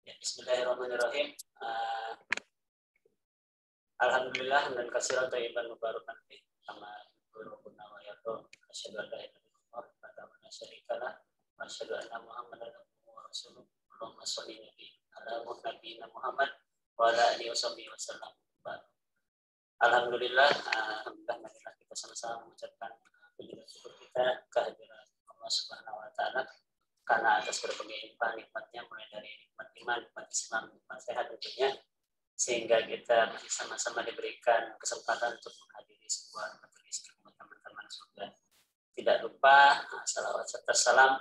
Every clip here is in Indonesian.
Ya, Bismillahirrahmanirrahim. Alhamdulillah dan kasiran thayyiban mubarakan fi kama rabbuna wa yarda. Asyhadu an la ilaha illallah wa la syarika lah wa asyhadu anna Muhammadan abduhu wa rasuluh. Allahumma shalli ala nabiyina Muhammad wa ala alihi wasallam. Alhamdulillah, alhamdulillah kita sama-sama mengucapkan puji dan syukur kita kehadiran Allah Subhanahu wa taala karena atas berbagai nikmatnya, mulai dari nikmat iman, nikmat Islam, nikmat sehat tentunya, sehingga kita masih sama-sama diberikan kesempatan untuk menghadiri sebuah majelis ilmu teman-teman surga. Tidak lupa salawat serta salam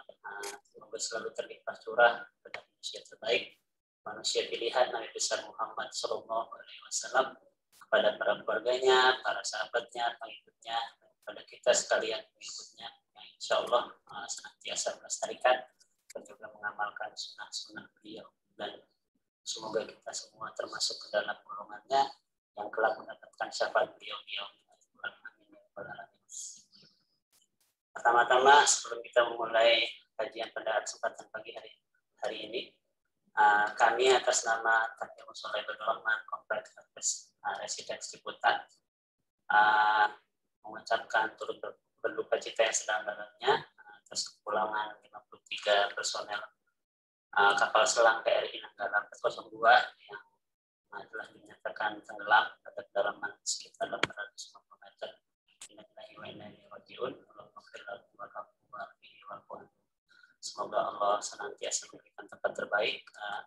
semoga selalu terlimpah curah kepada manusia terbaik, manusia pilihan Nabi besar Muhammad Sallallahu Alaihi Wasallam, kepada para keluarganya, para sahabatnya, pengikutnya, dan kepada kita sekalian pengikutnya yang insya Allah senantiasa melestarikan dan juga mengamalkan sunnah-sunnah beliau, dan semoga kita semua termasuk ke dalam golongannya yang kelak mendapatkan syafaat beliau-beliau. Pertama-tama sebelum kita memulai kajian pada kesempatan pagi hari ini, kami atas nama Takmir Musholeh Rahman Kompleks Residen Ciputat mengucapkan turut berduka cita yang sedalam-dalamnya atas kepulangan 53 personel kapal selam KRI Nanggala 402 yang telah dinyatakan tenggelam pada kedalaman sekitar 850 meter. Semoga Allah senantiasa memberikan tempat terbaik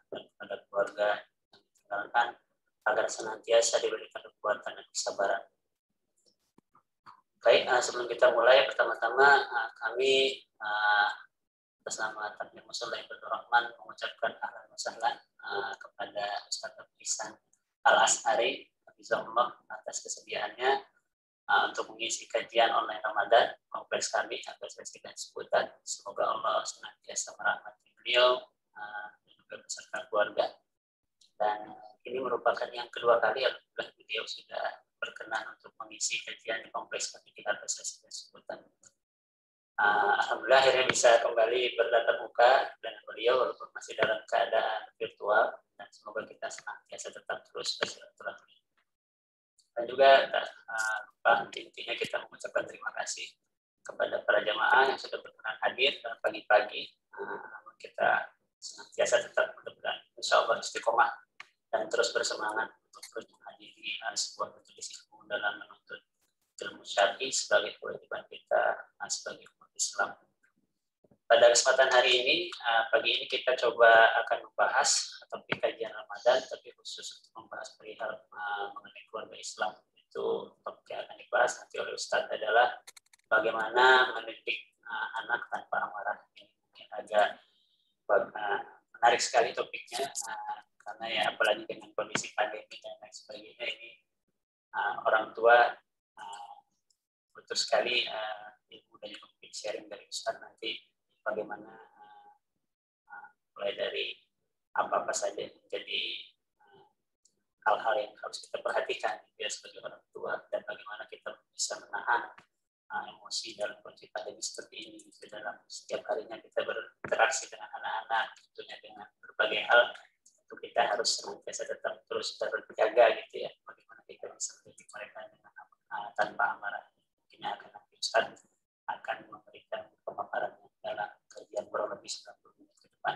kepada keluarga yang ditinggalkan, agar senantiasa diberikan kekuatan dan kesabaran. Baik, sebelum kita mulai, pertama-tama kami atas nama Takmir Musholeh Rahman mengucapkan ahlan wa sahlan kepada Ustaz Abdul Ihsan Al-Ash'ari Hafizahullah atas kesediaannya untuk mengisi kajian online Ramadan kompleks kami atas Residen Ciputat. Semoga Allah senantiasa merahmati beliau dan juga beserta keluarga. Dan ini merupakan yang kedua kali alhamdulillah beliau sudah berkenan untuk mengisi kajian di kompleks kami di atas Residen Ciputat. Alhamdulillah akhirnya bisa kembali bertatap muka dengan beliau walaupun masih dalam keadaan virtual, dan semoga kita senantiasa tetap terus bersilaturahmi. Dan juga intinya kita mengucapkan terima kasih kepada para jamaah yang sudah berkenan hadir pada pagi-pagi. Kita senantiasa tetap mudah-mudahan insya Allah istiqomah dan terus bersemangat untuk terus menghadiri sebuah majelis ilmu dalam menuntut ilmu syar'i sebagai kewajiban kita sebagai umat Islam. Pada kesempatan hari ini, pagi ini kita coba akan membahas topik kajian Ramadan, tapi khusus untuk membahas perihal mengenai keluarga Islam. Itu topik yang akan dibahas nanti oleh Ustadz adalah bagaimana mendidik anak tanpa amarah. Ini mungkin agak menarik sekali topiknya, karena ya apalagi dengan kondisi pandemi dan lain sebagainya, ini orang tua butuh sekali ilmu dan mungkin sharing dari Ustadz nanti bagaimana mulai dari apa saja yang menjadi hal-hal yang harus kita perhatikan ya sebagai orang tua, dan bagaimana kita bisa menahan emosi dalam kondisi pandemi seperti ini. Gitu. Dalam setiap harinya kita berinteraksi dengan anak-anak, tentunya dengan berbagai hal, itu kita harus senantiasa tetap terus terjaga gitu ya. Bagaimana kita bisa mendidik mereka dengan tanpa amarah. Mungkin akan nanti Ustaz akan memberikan pemaparan dalam kajian kurang lebih 90 menit ke depan.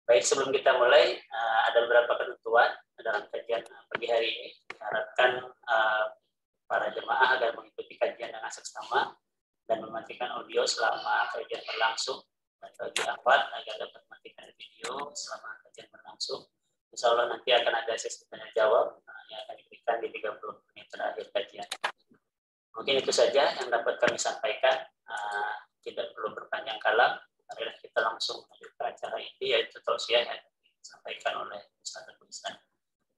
Baik, sebelum kita mulai, ada beberapa ketentuan dalam kajian pagi hari ini. Diharapkan para jemaah agar mengikuti kajian dengan seksama dan mematikan audio selama kajian berlangsung, dan bagi akhwat agar dapat mematikan video selama kajian berlangsung. Insya Allah nanti akan ada sesi tanya jawab yang akan diberikan di 30 menit terakhir kajian. Mungkin itu saja yang dapat kami sampaikan. Tidak perlu berpanjang kalam. Marilah kita langsung menuju ke acara ini, yaitu tausiah yang disampaikan oleh Ustaz Abdul Ihsan.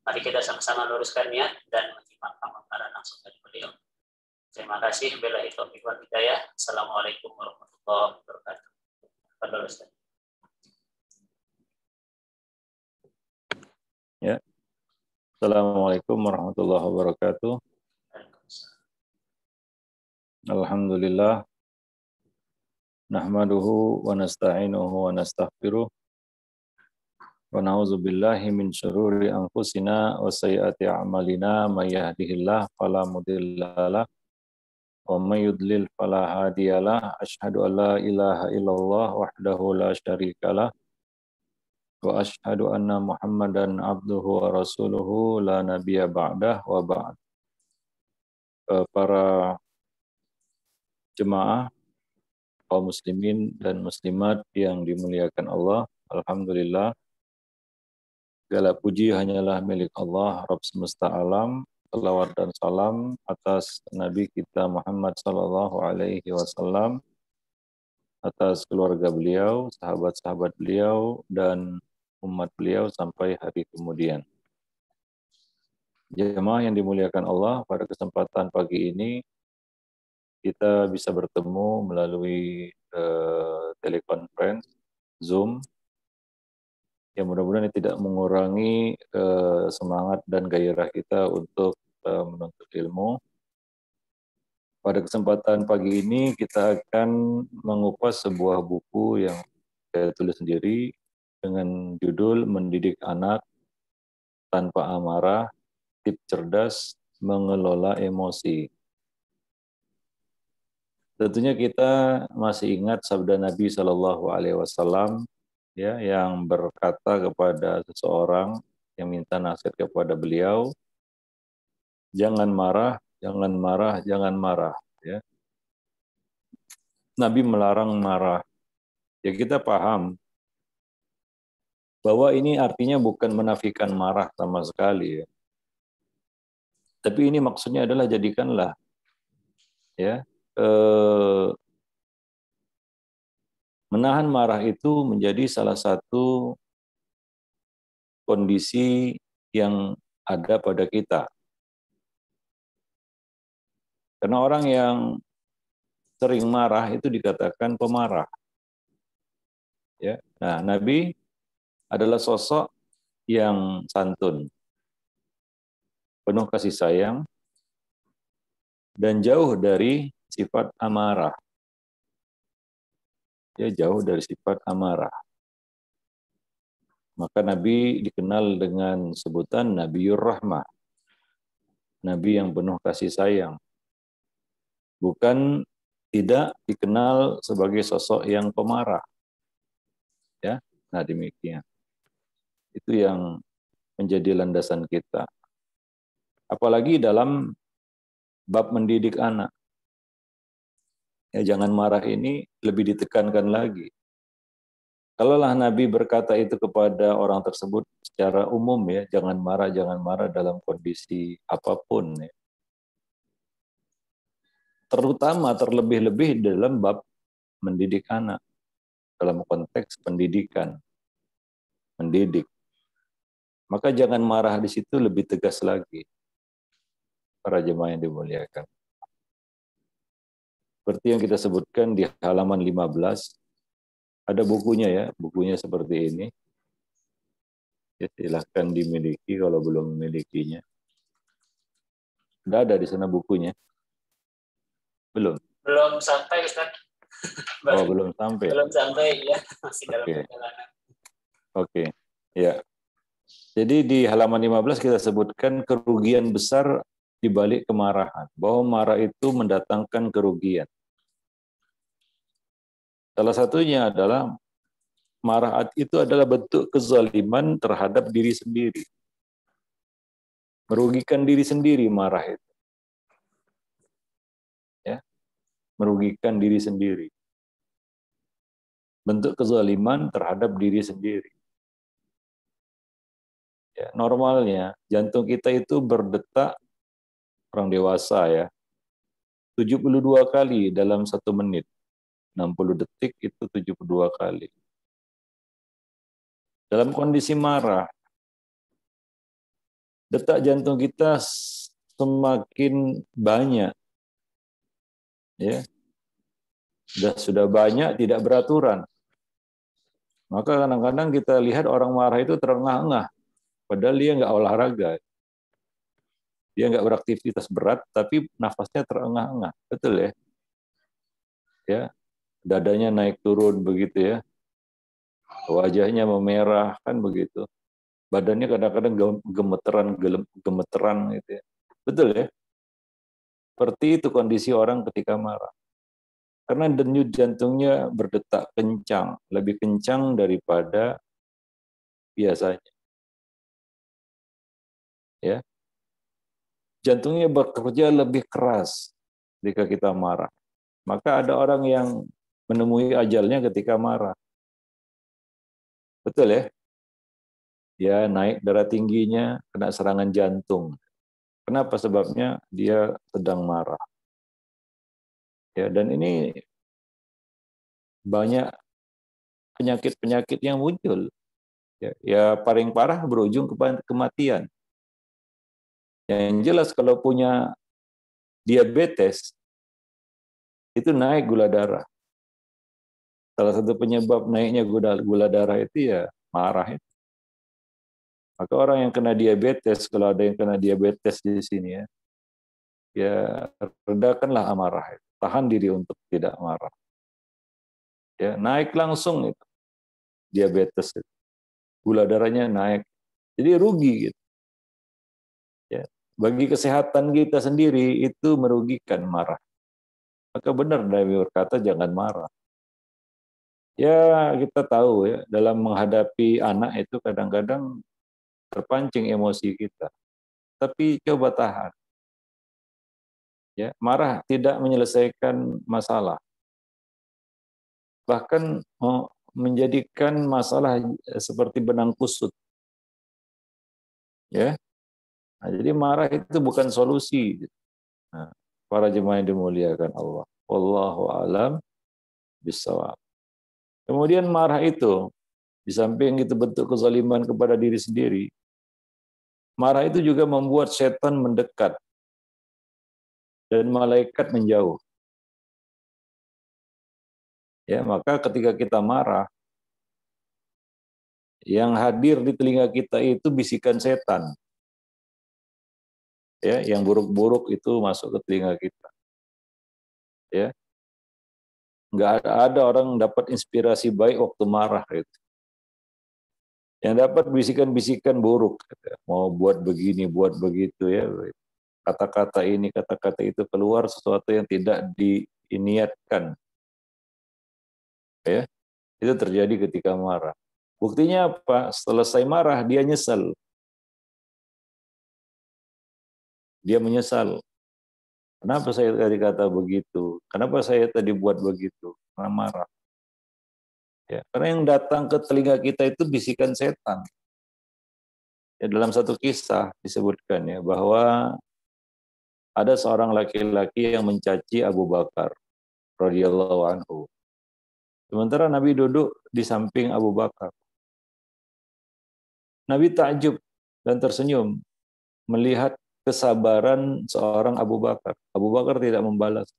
Mari kita sama-sama luruskan niat dan menyimak pemaparan langsung dari beliau. Terima kasih. Billahi taufiq wal hidayah. Assalamualaikum warahmatullahi wabarakatuh. Fadhil Ustaz. Ya. Assalamualaikum warahmatullahi wabarakatuh. Alhamdulillah. Nahmaduhu wa nasta'inuhu wa nastaghfiruh. wa na'udzu billahi min syururi anfusina wa sayyiati a'malina may yahdihillahu fala mudilla lahu wa may yudlil fala hadiyalah. Asyhadu an la ilaha illallah wahdahu la syarikalah wa asyhadu anna Muhammadan abduhu wa rasuluhu la nabiyya ba'dah wa ba'd. Para jemaah kaum muslimin dan muslimat yang dimuliakan Allah, alhamdulillah segala puji hanyalah milik Allah Rabb semesta alam. Selawat dan salam atas Nabi kita Muhammad sallallahu alaihi wasallam, atas keluarga beliau, sahabat-sahabat beliau dan umat beliau sampai hari kemudian. Jemaah yang dimuliakan Allah, pada kesempatan pagi ini kita bisa bertemu melalui telekonferensi Zoom, yang mudah-mudahan tidak mengurangi semangat dan gairah kita untuk menuntut ilmu. Pada kesempatan pagi ini kita akan mengupas sebuah buku yang saya tulis sendiri dengan judul Mendidik Anak Tanpa Amarah, Tips Cerdas Mengelola Emosi. Tentunya kita masih ingat sabda Nabi Shallallahu Alaihi Wasallam, ya, yang berkata kepada seseorang yang minta nasihat kepada beliau, jangan marah, jangan marah, jangan marah. Ya. Nabi melarang marah. Ya, kita paham bahwa ini artinya bukan menafikan marah sama sekali. Ya. Tapi ini maksudnya adalah jadikanlah, ya, menahan marah itu menjadi salah satu kondisi yang ada pada kita. Karena orang yang sering marah itu dikatakan pemarah. Ya. Nah, Nabi adalah sosok yang santun, penuh kasih sayang, dan jauh dari sifat amarah. Ya, jauh dari sifat amarah. Maka Nabi dikenal dengan sebutan Nabiur Rahmah. Nabi yang penuh kasih sayang. Bukan tidak dikenal sebagai sosok yang pemarah. Ya, nah demikian. Itu yang menjadi landasan kita. Apalagi dalam bab mendidik anak. Ya, jangan marah ini lebih ditekankan lagi. Kalaulah Nabi berkata itu kepada orang tersebut secara umum, ya, jangan marah dalam kondisi apapun. Ya. Terutama terlebih-lebih dalam bab mendidik anak, dalam konteks pendidikan, mendidik. Maka jangan marah di situ lebih tegas lagi, para jemaah yang dimuliakan. Seperti yang kita sebutkan di halaman 15, ada bukunya, ya, bukunya seperti ini. Ya, silahkan dimiliki kalau belum memilikinya. Sudah ada di sana bukunya? Belum? Belum sampai, Ustaz. Oh, belum sampai? Belum sampai, ya. Masih dalam perjalanan. Oke, ya. Jadi di halaman 15 kita sebutkan kerugian besar di balik kemarahan. Bahwa marah itu mendatangkan kerugian. Salah satunya adalah marah itu adalah bentuk kezaliman terhadap diri sendiri. Merugikan diri sendiri marah itu. Ya. Merugikan diri sendiri. Bentuk kezaliman terhadap diri sendiri. Ya, normalnya jantung kita itu berdetak, orang dewasa, ya, 72 kali dalam 1 menit. 60 detik itu 72 kali. Dalam kondisi marah, detak jantung kita semakin banyak. Ya. Sudah banyak, tidak beraturan. Maka kadang-kadang kita lihat orang marah itu terengah-engah. Padahal dia nggak olahraga. Dia nggak beraktivitas berat, tapi nafasnya terengah-engah. Betul, ya? Ya, dadanya naik turun begitu, ya. wajahnya memerah, kan begitu. Badannya kadang-kadang gemeteran gitu ya. Betul ya? Seperti itu kondisi orang ketika marah. Karena denyut jantungnya berdetak kencang, lebih kencang daripada biasanya. Ya, jantungnya bekerja lebih keras ketika kita marah. Maka ada orang yang menemui ajalnya ketika marah. Betul ya? Dia naik darah tingginya, kena serangan jantung. Kenapa? Sebabnya dia sedang marah. Ya, dan ini banyak penyakit-penyakit yang muncul. Ya, paling parah berujung kepada kematian. Yang jelas kalau punya diabetes, itu naik gula darah. Salah satu penyebab naiknya gula darah itu ya marah. Maka orang yang kena diabetes, kalau ada yang kena diabetes di sini ya redakanlah amarah. Tahan diri untuk tidak marah. Ya, naik langsung itu diabetes itu. Gula darahnya naik. Jadi rugi gitu. Ya. Bagi kesehatan kita sendiri itu merugikan marah. Maka benar Nabi berkata jangan marah. Ya, kita tahu ya, dalam menghadapi anak itu kadang-kadang terpancing emosi kita. Tapi coba tahan. Ya, marah tidak menyelesaikan masalah. Bahkan menjadikan masalah seperti benang kusut. Ya. Nah, jadi marah itu bukan solusi. Nah, para jemaah yang dimuliakan Allah. Wallahu a'lam bishawab. Kemudian marah itu, di samping itu bentuk kezaliman kepada diri sendiri, marah itu juga membuat setan mendekat dan malaikat menjauh. Ya, maka ketika kita marah, yang hadir di telinga kita itu bisikan setan. Ya, yang buruk-buruk itu masuk ke telinga kita. Ya, nggak ada orang dapat inspirasi baik waktu marah itu. Yang dapat bisikan-bisikan buruk, mau buat begini, buat begitu ya. Kata-kata ini, kata-kata itu keluar sesuatu yang tidak diniatkan. Ya, itu terjadi ketika marah. Buktinya apa? Selesai marah dia nyesal. Dia menyesal. Kenapa saya tadi kata begitu? Kenapa saya tadi buat begitu? Karena marah. Ya, karena yang datang ke telinga kita itu bisikan setan. Ya, dalam satu kisah disebutkan ya bahwa ada seorang laki-laki yang mencaci Abu Bakar radhiyallahu anhu. Sementara Nabi duduk di samping Abu Bakar. Nabi takjub dan tersenyum melihat kesabaran seorang Abu Bakar. Abu Bakar tidak membalas.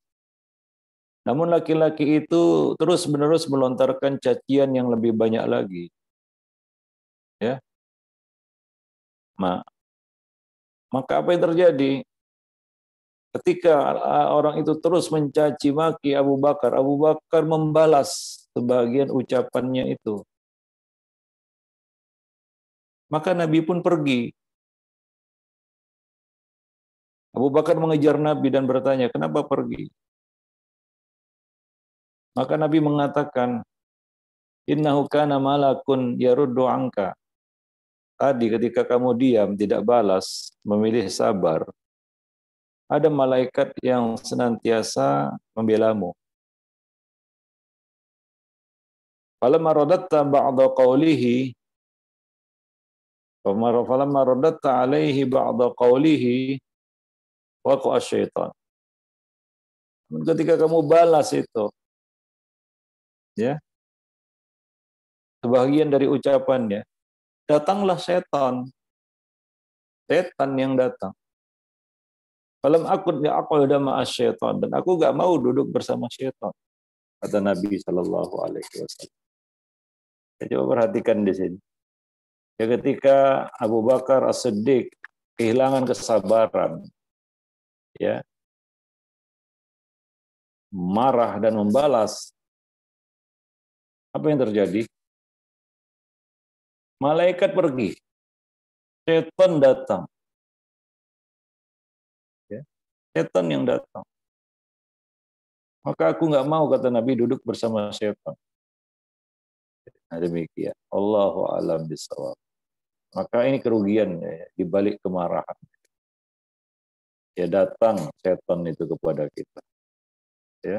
Namun laki-laki itu terus-menerus melontarkan cacian yang lebih banyak lagi. Ya, maka apa yang terjadi? Ketika orang itu terus mencaci maki Abu Bakar membalas sebagian ucapannya itu. Maka Nabi pun pergi. Abu Bakar mengejar Nabi dan bertanya, kenapa pergi? Maka Nabi mengatakan, innahu kana malakun yaruddu anka. Tadi ketika kamu diam, tidak balas, memilih sabar, ada malaikat yang senantiasa membelamu. Falamma radatta ba'da qawlihi, falamma radatta alaihi ba'da qawlihi, waqa'a syaitan. Ketika kamu balas itu, ya, sebagian dari ucapannya, datanglah setan. Setan yang datang. Falam akun ya aku udah ma'as syaitan, dan aku gak mau duduk bersama syaitan, kata Nabi Shallallahu Alaihi Wasallam. Coba perhatikan di sini. Ya, ketika Abu Bakar As-Siddiq kehilangan kesabaran, ya, marah dan membalas, apa yang terjadi? malaikat pergi, setan datang. Ya, setan yang datang. Maka aku nggak mau, kata Nabi, duduk bersama setan. Nah, demikian. Allahu a'lam bishawab. Maka ini kerugian ya, di balik kemarahan. Ya, datang setan itu kepada kita. Ya.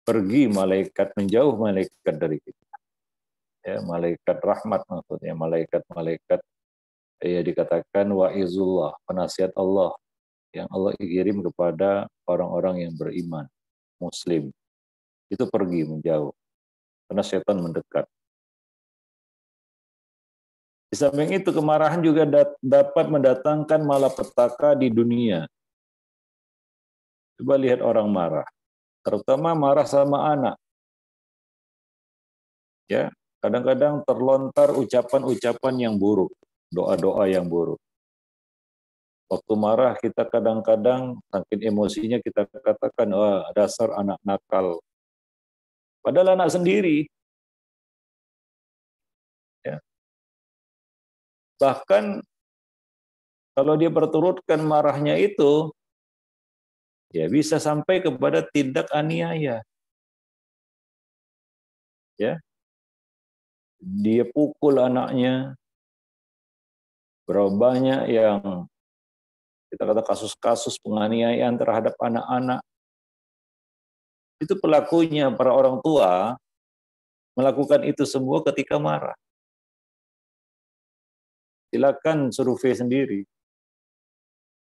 Pergi malaikat, menjauh malaikat dari kita. Ya, malaikat rahmat maksudnya, malaikat-malaikat ya dikatakan wa'izullah, penasihat Allah yang Allah kirim kepada orang-orang yang beriman, muslim. Itu pergi menjauh karena setan mendekat. Di samping itu kemarahan juga dapat mendatangkan malapetaka di dunia. Coba lihat orang marah, terutama marah sama anak. Ya, kadang-kadang terlontar ucapan-ucapan yang buruk, doa-doa yang buruk. Waktu marah kita kadang-kadang saking emosinya kita katakan, wah dasar anak nakal. Padahal anak sendiri. Ya. Bahkan kalau dia berturutkan marahnya itu, ya bisa sampai kepada tindak aniaya. Ya, dia pukul anaknya. Berapa banyak yang kita kata kasus-kasus penganiayaan terhadap anak-anak. Itu pelakunya para orang tua melakukan itu semua ketika marah. Silakan survei sendiri.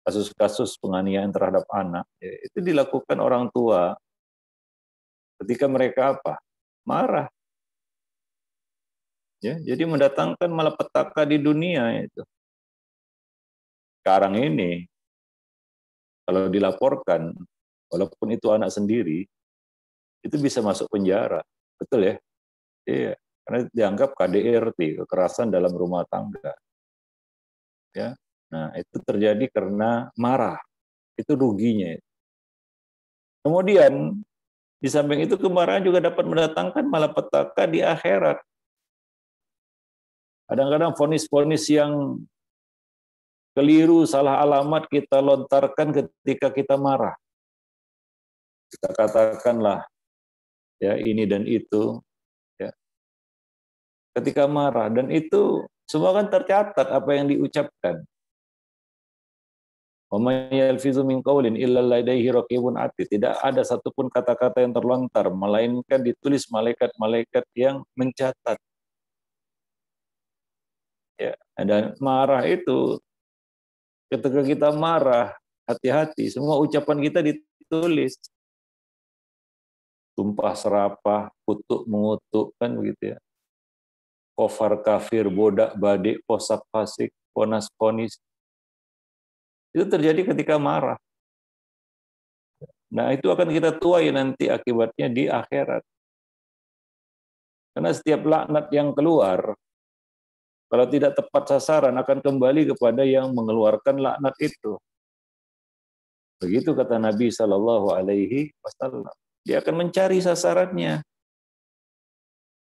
Kasus-kasus penganiayaan terhadap anak, ya, itu dilakukan orang tua ketika mereka apa? Marah. Ya, jadi mendatangkan malapetaka di dunia itu. Sekarang ini, kalau dilaporkan, walaupun itu anak sendiri, itu bisa masuk penjara. Betul ya? Iya. Karena dianggap KDRT, kekerasan dalam rumah tangga. Ya. Nah, itu terjadi karena marah. Itu ruginya. Kemudian, di samping itu kemarahan juga dapat mendatangkan malapetaka di akhirat. Kadang-kadang vonis-vonis yang keliru, salah alamat kita lontarkan ketika kita marah. Kita katakanlah ya ini dan itu, ya. Ketika marah, dan itu semua kan tercatat apa yang diucapkan. Tidak ada satupun kata-kata yang terlontar, melainkan ditulis malaikat-malaikat yang mencatat. Ya, dan marah itu, ketika kita marah, hati-hati, semua ucapan kita ditulis. Tumpah serapah, kutuk mengutuk, kan begitu ya. Kofar kafir, bodak badik, posak fasik, ponas ponis. Itu terjadi ketika marah. Nah, itu akan kita tuai nanti akibatnya di akhirat. Karena setiap laknat yang keluar, kalau tidak tepat sasaran, akan kembali kepada yang mengeluarkan laknat itu. Begitu kata Nabi SAW. Dia akan mencari sasarannya.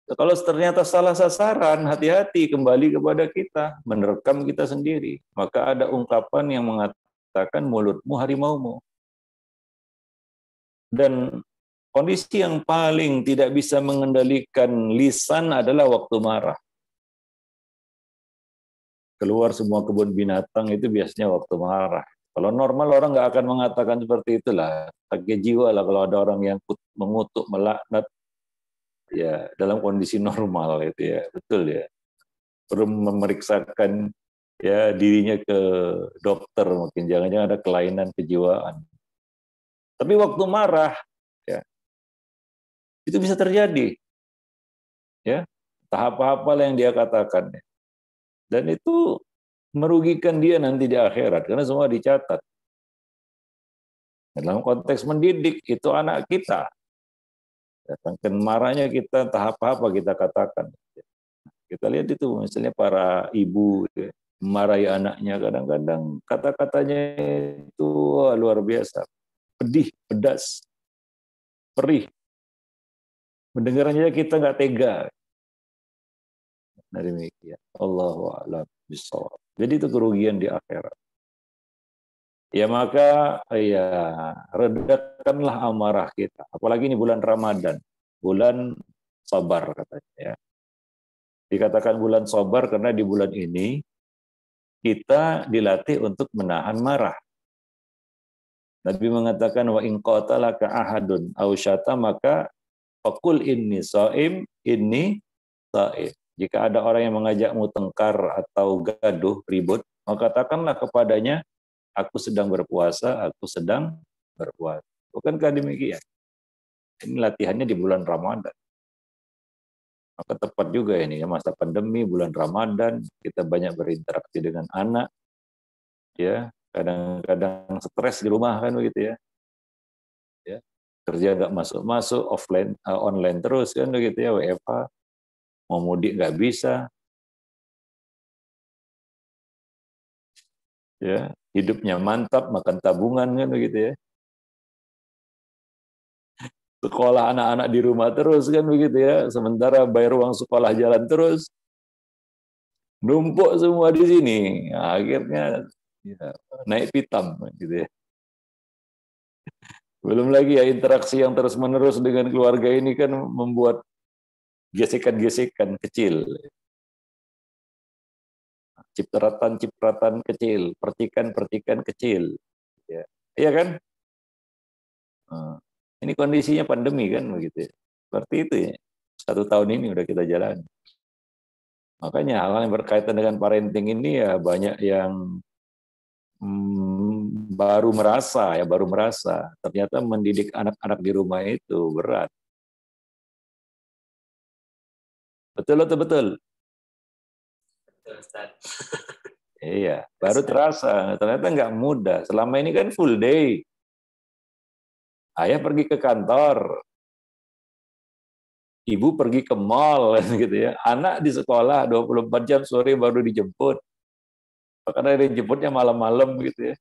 Kalau ternyata salah sasaran, hati-hati kembali kepada kita, menerkam kita sendiri. Maka ada ungkapan yang mengatakan mulutmu harimaumu. Dan kondisi yang paling tidak bisa mengendalikan lisan adalah waktu marah. Keluar semua kebun binatang itu biasanya waktu marah. Kalau normal orang nggak akan mengatakan seperti itulah. Sakit jiwa lah kalau ada orang yang mengutuk, melaknat, ya dalam kondisi normal itu ya, betul ya. Perlu memeriksakan ya dirinya ke dokter, mungkin jangan-jangan ada kelainan kejiwaan. Tapi waktu marah, ya itu bisa terjadi, ya tahap apa yang dia katakan, dan itu merugikan dia nanti di akhirat karena semua dicatat. Dalam konteks mendidik itu anak kita, datangkan marahnya kita tahap apa kita katakan. Kita lihat itu misalnya para ibu ya, memarahi anaknya, kadang-kadang kata-katanya itu luar biasa, pedih, pedas, perih. Mendengarnya kita nggak tega. Nah, demikian. Allahu a'lam bishawab. Jadi itu kerugian di akhirat. Ya maka ya redakanlah amarah kita. Apalagi ini bulan Ramadan, bulan sabar katanya ya. Dikatakan bulan sabar karena di bulan ini kita dilatih untuk menahan marah. Nabi mengatakan wa in qatalaka ahadun aw syata maka faqul inni shaim inni shaim. Jika ada orang yang mengajakmu tengkar atau gaduh ribut, maka katakanlah kepadanya aku sedang berpuasa, aku sedang berpuasa. Bukankah demikian? Ini latihannya di bulan Ramadan. Maka tepat juga ini ya, masa pandemi, bulan Ramadan, kita banyak berinteraksi dengan anak, ya kadang-kadang stres di rumah kan begitu ya. Ya, kerja nggak masuk-masuk, offline, online terus kan begitu ya, WFH, mau mudik nggak bisa, ya hidupnya mantap, makan tabungan kan begitu ya. Sekolah anak-anak di rumah terus kan begitu ya, sementara bayar uang sekolah jalan terus, numpuk semua di sini, nah, akhirnya ya, naik pitam gitu ya. Belum lagi ya interaksi yang terus-menerus dengan keluarga ini kan membuat gesekan-gesekan kecil, cipratan-cipratan kecil, percikan-percikan kecil, ya, iya kan? Nah, ini kondisinya pandemi kan begitu ya. Seperti itu ya. 1 tahun ini udah kita jalan. Makanya hal-hal yang berkaitan dengan parenting ini ya banyak yang baru merasa ternyata mendidik anak-anak di rumah itu berat. Betul atau betul? Betul, Ustaz. Iya, baru terasa. Ternyata nggak mudah. Selama ini kan full day. Ayah pergi ke kantor, ibu pergi ke mall, gitu ya. Anak di sekolah 24 jam sore baru dijemput. Bahkan ada yang jemputnya malam-malam gitu ya.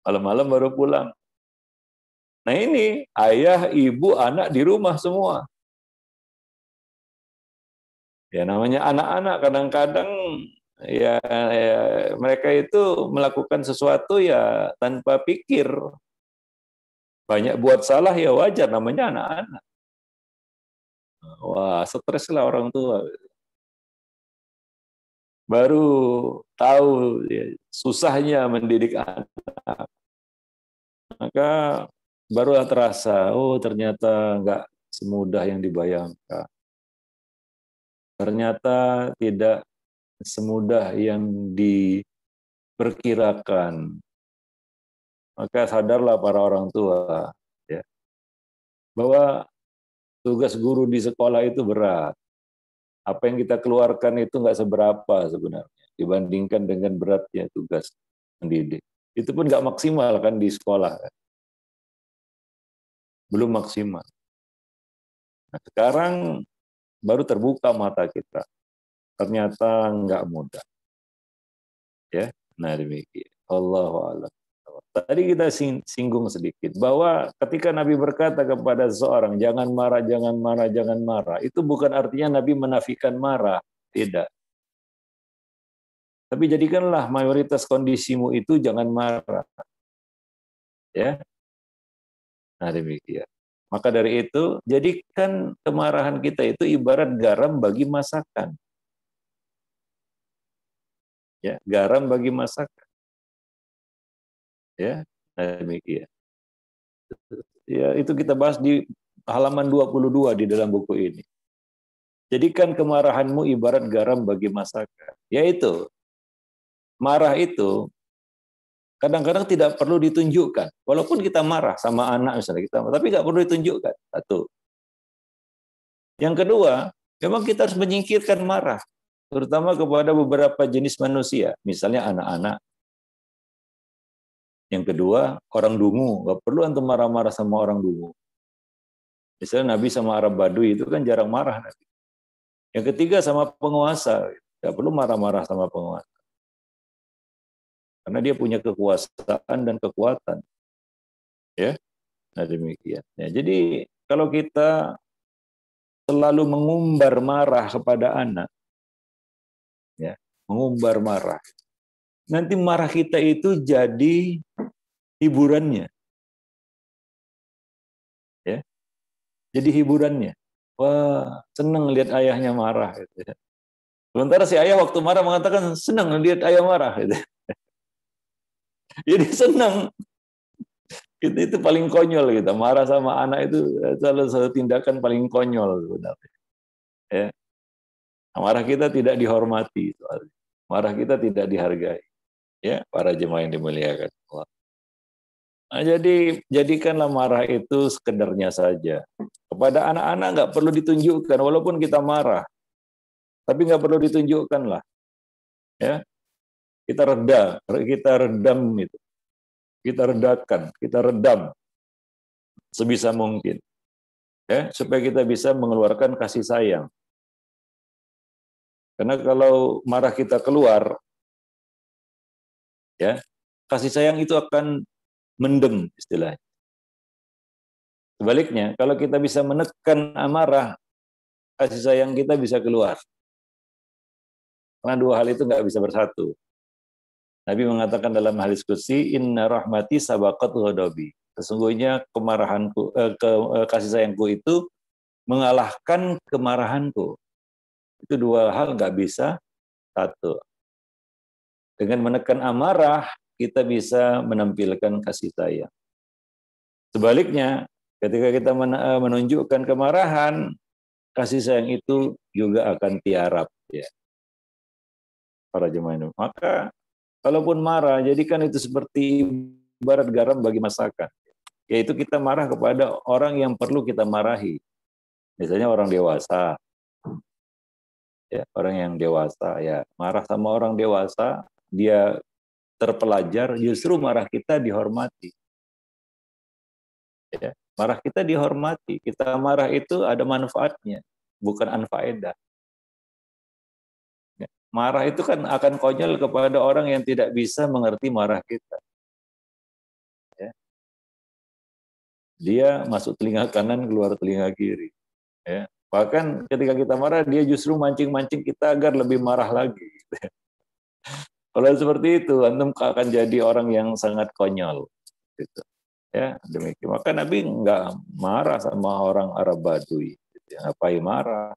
Malam-malam baru pulang. Nah ini ayah, ibu, anak di rumah semua. Ya namanya anak-anak kadang-kadang ya mereka itu melakukan sesuatu ya tanpa pikir. Banyak buat salah ya wajar namanya anak-anak. Wah, stres lah orang tua. Baru tahu ya, susahnya mendidik anak. Maka barulah terasa, oh ternyata nggak semudah yang dibayangkan. Ternyata tidak semudah yang diperkirakan. Maka sadarlah para orang tua ya, bahwa tugas guru di sekolah itu berat. Apa yang kita keluarkan itu nggak seberapa sebenarnya dibandingkan dengan beratnya tugas mendidik. Itu pun nggak maksimal kan di sekolah, belum maksimal. Nah, sekarang baru terbuka mata kita. Ternyata nggak mudah. Ya, nah demikian. Allahu a'lam. Tadi kita singgung sedikit bahwa ketika Nabi berkata kepada seseorang jangan marah, jangan marah, jangan marah, itu bukan artinya Nabi menafikan marah, tidak. Tapi jadikanlah mayoritas kondisimu itu jangan marah, ya. Nah demikian. Maka dari itu jadikan kemarahan kita itu ibarat garam bagi masakan, ya, garam bagi masakan, ya. Nah demikian. Ya, itu kita bahas di halaman 22 di dalam buku ini. Jadikan kemarahanmu ibarat garam bagi masakan. Yaitu, marah itu kadang-kadang tidak perlu ditunjukkan. Walaupun kita marah sama anak misalnya, tapi nggak perlu ditunjukkan. Satu. Yang kedua, memang kita harus menyingkirkan marah. Terutama kepada beberapa jenis manusia. Misalnya anak-anak. Yang kedua, orang dungu. Nggak perlu antum marah-marah sama orang dungu. Misalnya Nabi sama Arab Badui itu kan jarang marah. Yang ketiga sama penguasa, nggak perlu marah-marah sama penguasa, karena dia punya kekuasaan dan kekuatan, ya. Nah demikian. Ya, jadi kalau kita selalu mengumbar marah kepada anak, ya, mengumbar marah. Nanti marah kita itu jadi hiburannya, ya, jadi hiburannya. Wah, senang lihat ayahnya marah. Gitu ya. Sementara si ayah waktu marah mengatakan senang lihat ayah marah. Gitu. Jadi senang. Itu paling konyol kita. Marah sama anak itu salah satu tindakan paling konyol sebenarnya. Ya. Marah kita tidak dihormati. Marah kita tidak dihargai. Ya, para jemaah yang dimuliakan Allah. Nah, jadi jadikanlah marah itu sekedarnya saja. Kepada anak-anak nggak perlu ditunjukkan, walaupun kita marah, tapi nggak perlu ditunjukkan lah. Ya, kita redam itu, kita redakan, kita redam sebisa mungkin, ya, supaya kita bisa mengeluarkan kasih sayang. Karena kalau marah kita keluar, ya, kasih sayang itu akan mendem istilahnya. Sebaliknya, kalau kita bisa menekan amarah, kasih sayang kita bisa keluar. Karena dua hal itu nggak bisa bersatu. Nabi mengatakan dalam hadis qudsi, Inna rahmati sabaqat ghadabi. Sesungguhnya kemarahanku, kasih sayangku itu mengalahkan kemarahanku. Itu dua hal nggak bisa satu. Dengan menekan amarah, kita bisa menampilkan kasih sayang. Sebaliknya, ketika kita menunjukkan kemarahan, kasih sayang itu juga akan tiarap. Ya. Para jemaah. Maka, kalaupun marah, jadikan itu seperti ibarat garam bagi masakan. Yaitu kita marah kepada orang yang perlu kita marahi. Misalnya orang dewasa. Ya, orang yang dewasa. Ya, marah sama orang dewasa, dia terpelajar, justru marah kita dihormati. Ya, marah kita dihormati. Kita marah itu ada manfaatnya, bukan anfaedah. Ya, marah itu kan akan konyol kepada orang yang tidak bisa mengerti marah kita. Ya. Dia masuk telinga kanan, keluar telinga kiri. Ya. Bahkan ketika kita marah, dia justru mancing-mancing kita agar lebih marah lagi. Kalau seperti itu, antum akan jadi orang yang sangat konyol. Gitu. Ya, demikian. Maka Nabi nggak marah sama orang Arab Badui. Gitu. Ngapain marah?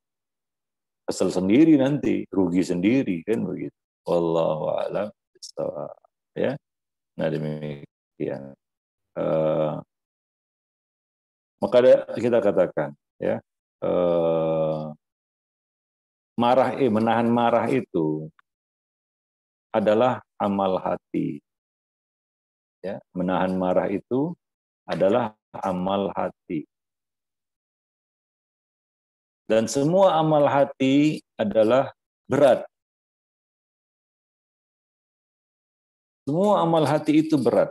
Kesel sendiri nanti, rugi sendiri kan begitu. Wallahu a'lam bishawab. Ya, nah demikian. Maka kita katakan, ya, menahan marah itu adalah amal hati. Ya, menahan marah itu adalah amal hati. Dan semua amal hati adalah berat. Semua amal hati itu berat.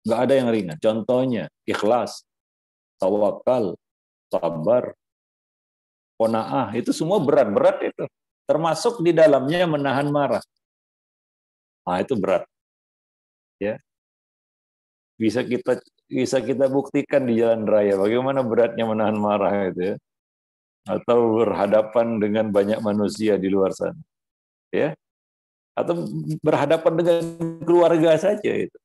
Nggak ada yang ringan. Contohnya, ikhlas, tawakal, sabar, qanaah, itu semua berat-berat itu. Termasuk di dalamnya menahan marah. Nah, itu berat. Ya. Bisa kita buktikan di jalan raya bagaimana beratnya menahan marah itu ya. Atau berhadapan dengan banyak manusia di luar sana. Ya. Atau berhadapan dengan keluarga saja itu.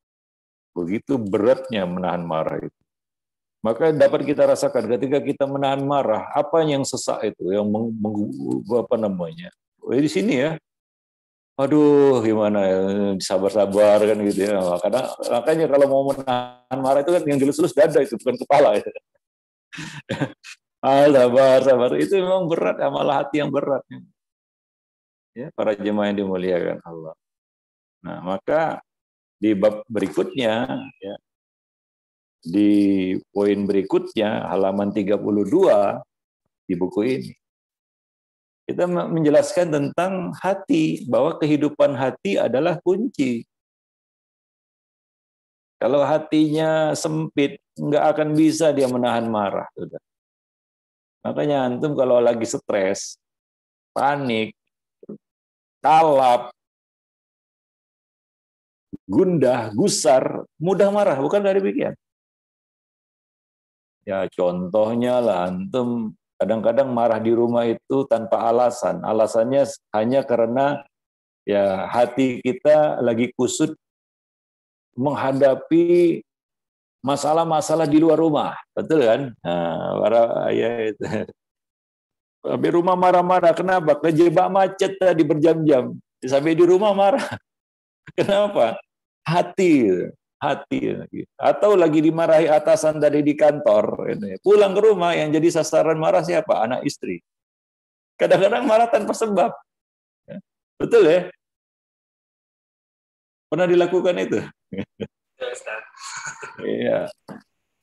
Begitu beratnya menahan marah itu. Maka dapat kita rasakan ketika kita menahan marah, apa yang sesak itu, yang apa namanya? Di sini ya. Aduh, gimana ya, sabar-sabar kan gitu ya. Karena makanya kalau mau menahan marah itu kan yang dilus-lus dada itu, bukan kepala. Itu. Sabar. Itu memang berat, malah hati yang berat. Ya, para jemaah yang dimuliakan Allah. Nah, maka di bab berikutnya, ya, di poin berikutnya, halaman 32 di buku ini, kita menjelaskan tentang hati, bahwa kehidupan hati adalah kunci. Kalau hatinya sempit, nggak akan bisa dia menahan marah. Sudah. Makanya antum kalau lagi stres, panik, kalap, gundah, gusar, mudah marah, bukan dari demikian. Ya contohnya lah, antum Kadang-kadang marah di rumah itu tanpa alasan. Alasannya hanya karena ya hati kita lagi kusut menghadapi masalah-masalah di luar rumah. Betul kan? Nah, para ayah itu. Sampai rumah marah-marah. Kenapa? Kejebak macet tadi berjam-jam. Sampai di rumah marah. Kenapa? Hati. Hati. Atau lagi dimarahi atasan tadi di kantor. Pulang ke rumah yang jadi sasaran marah siapa? Anak istri. Kadang-kadang marah tanpa sebab. Betul ya? Pernah dilakukan itu? Iya.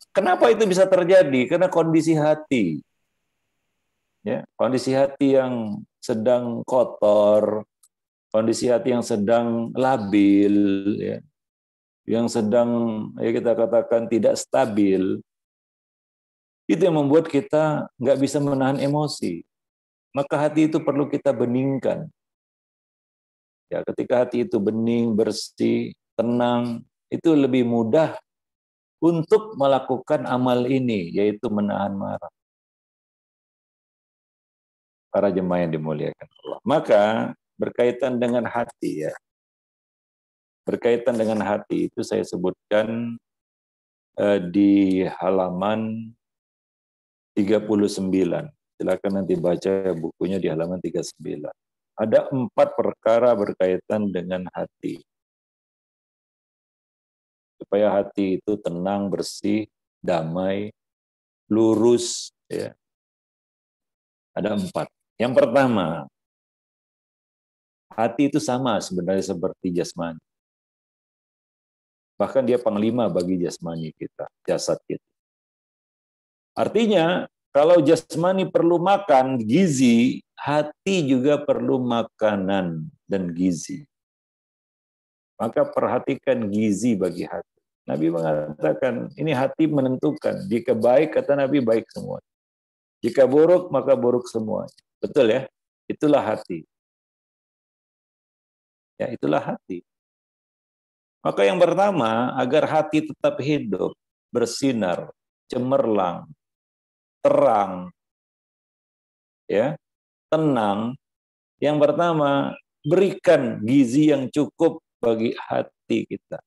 Kenapa itu bisa terjadi? Karena kondisi hati. Ya, kondisi hati yang sedang kotor, kondisi hati yang sedang labil, ya, yang sedang ya kita katakan tidak stabil, itu yang membuat kita nggak bisa menahan emosi. Maka hati itu perlu kita beningkan. Ya, ketika hati itu bening, bersih, tenang, itu lebih mudah untuk melakukan amal ini, yaitu menahan marah. Para jemaah yang dimuliakan Allah. Maka berkaitan dengan hati ya. Berkaitan dengan hati itu saya sebutkan di halaman 39. Silakan nanti baca bukunya di halaman 39. Ada 4 perkara berkaitan dengan hati. Supaya hati itu tenang, bersih, damai, lurus ya. Ada 4. Yang pertama, hati itu sama sebenarnya seperti jasmani. Bahkan dia panglima bagi jasmani kita, jasad kita. Artinya, kalau jasmani perlu makan, gizi, hati juga perlu makanan dan gizi. Maka perhatikan gizi bagi hati. Nabi mengatakan, ini hati menentukan. Jika baik, kata Nabi, baik semua. Jika buruk, maka buruk semua. Betul ya? Itulah hati. Ya, itulah hati. Maka yang pertama, agar hati tetap hidup, bersinar, cemerlang, terang, ya, tenang. Yang pertama, berikan gizi yang cukup bagi hati kita.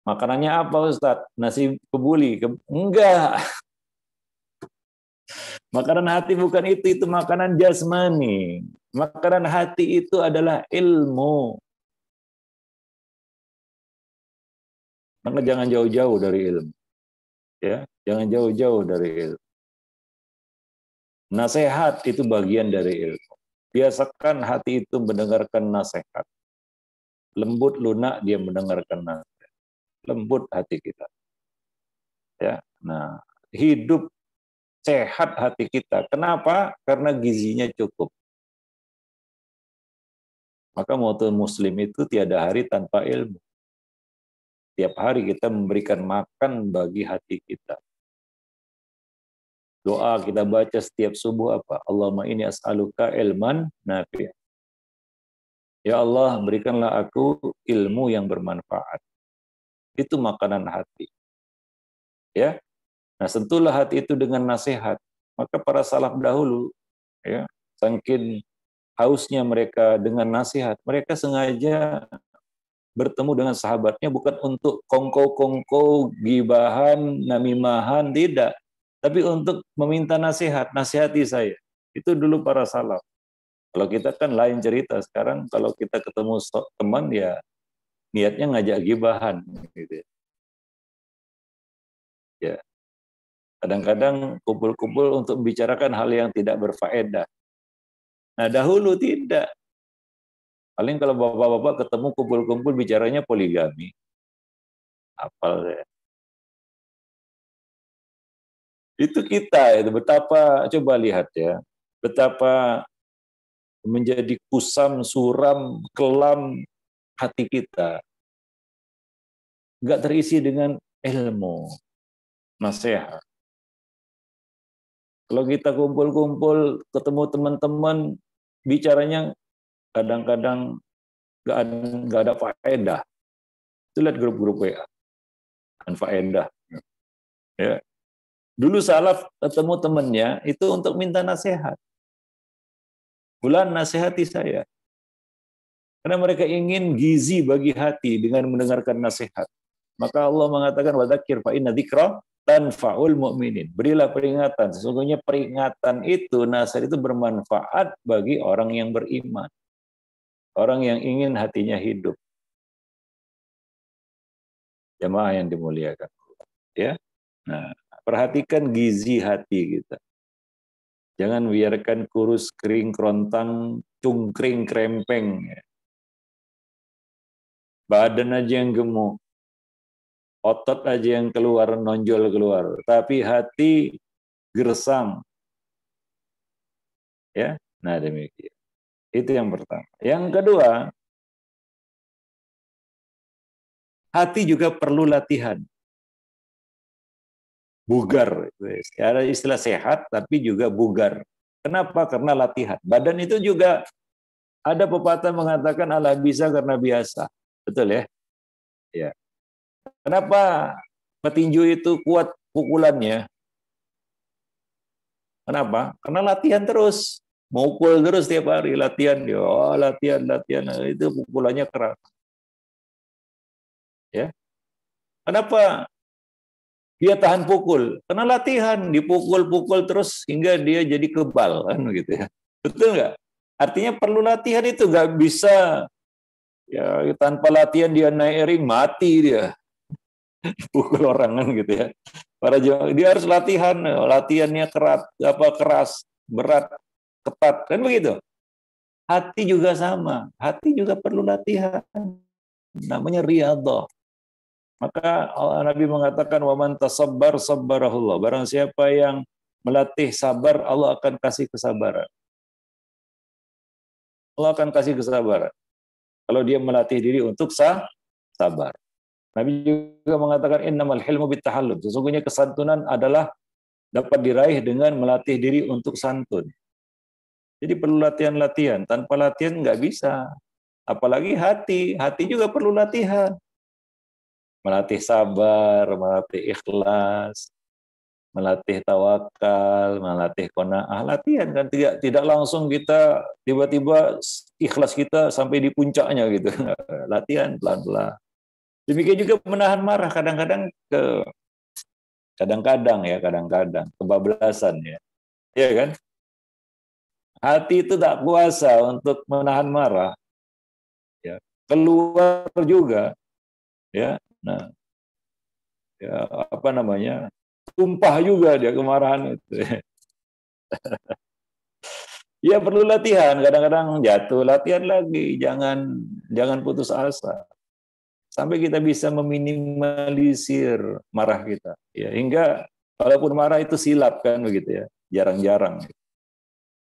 Makanannya apa Ustadz? Nasi kebuli? Enggak. Makanan hati bukan itu makanan jasmani. Makanan hati itu adalah ilmu. Maka jangan jauh-jauh dari ilmu. Ya, jangan jauh-jauh dari ilmu. Nasihat itu bagian dari ilmu. Biasakan hati itu mendengarkan nasihat. Lembut lunak dia mendengarkan nasihat. Lembut hati kita. Ya, nah, hidup sehat hati kita. Kenapa? Karena gizinya cukup. Maka moto muslim itu tiada hari tanpa ilmu. Tiap hari kita memberikan makan bagi hati kita. Doa kita baca setiap subuh apa? Allahumma inni as'aluka ilman nafi'. Ya Allah, berikanlah aku ilmu yang bermanfaat. Itu makanan hati. Ya. Nah, sentuhlah hati itu dengan nasihat. Maka para salaf dahulu, ya, saking hausnya mereka dengan nasihat, mereka sengaja bertemu dengan sahabatnya bukan untuk kongko-kongko, gibahan, namimahan, tidak. Tapi untuk meminta nasihat, nasihati saya. Itu dulu para salaf. Kalau kita kan lain cerita. Sekarang kalau kita ketemu teman, ya niatnya ngajak gibahan. Gitu. Ya. Kadang-kadang kumpul-kumpul untuk membicarakan hal yang tidak berfaedah. Nah, dahulu tidak. Paling kalau bapak-bapak ketemu kumpul-kumpul bicaranya poligami. Apal ya. Itu kita, itu betapa, coba lihat ya, betapa menjadi kusam, suram, kelam hati kita. Nggak terisi dengan ilmu, nasihat. Kalau kita kumpul-kumpul, ketemu teman-teman, bicaranya kadang-kadang nggak ada faedah. Itu lihat grup-grup WA, kan faedah. Ya. Dulu salaf ketemu temannya itu untuk minta nasihat. Fulan nasihati saya. Karena mereka ingin gizi bagi hati dengan mendengarkan nasihat. Maka Allah mengatakan wadzakir fa inna dzikra tanfa'ul mu'minin. Berilah peringatan. Sesungguhnya peringatan itu, nasihat itu bermanfaat bagi orang yang beriman. Orang yang ingin hatinya hidup. Jemaah yang dimuliakan. Ya. Nah, perhatikan gizi hati kita. Jangan biarkan kurus, kering, kerontang, cungkring, krempeng. Badan aja yang gemuk. Otot aja yang keluar, nonjol keluar. Tapi hati gersang. Ya, nah demikian. Itu yang pertama. Yang kedua, hati juga perlu latihan. Bugar. Ada istilah sehat, tapi juga bugar. Kenapa? Karena latihan. Badan itu juga ada pepatah mengatakan Allah bisa karena biasa. Betul ya? Ya. Kenapa petinju itu kuat pukulannya? Kenapa? Karena latihan terus. Mukul terus tiap hari, latihan dia. Oh, latihan. Itu pukulannya keras. Ya. Kenapa dia tahan pukul? Karena latihan, dipukul-pukul terus hingga dia jadi kebal kan gitu ya. Betul nggak? Artinya perlu latihan itu, nggak bisa ya tanpa latihan dia naik ring mati dia. Pukul orang kan gitu ya. Dia harus latihan, latihannya keras, berat, ketat kan begitu. Hati juga sama, hati juga perlu latihan. Namanya riyadhah. Maka Nabi mengatakan waman tasabbar sabbarahullah. Barang siapa yang melatih sabar, Allah akan kasih kesabaran. Allah akan kasih kesabaran. Kalau dia melatih diri untuk sabar. Nabi juga mengatakan innamal hilmu bittahallum. Sesungguhnya kesantunan adalah dapat diraih dengan melatih diri untuk santun. Jadi perlu latihan-latihan. Tanpa latihan nggak bisa. Apalagi hati juga perlu latihan. Melatih sabar, melatih ikhlas, melatih tawakal, melatih qanaah, latihan kan tidak langsung kita tiba-tiba ikhlas kita sampai di puncaknya gitu. Latihan pelan-pelan. Demikian juga menahan marah kadang-kadang kebablasan ya. Ya kan? Hati itu tak kuasa untuk menahan marah. Ya, keluar juga ya. Nah, ya apa namanya? Tumpah juga dia kemarahan itu. Ya perlu latihan, kadang-kadang jatuh, latihan lagi, jangan putus asa. Sampai kita bisa meminimalisir marah kita. Ya, hingga walaupun marah itu silap kan begitu ya, jarang-jarang.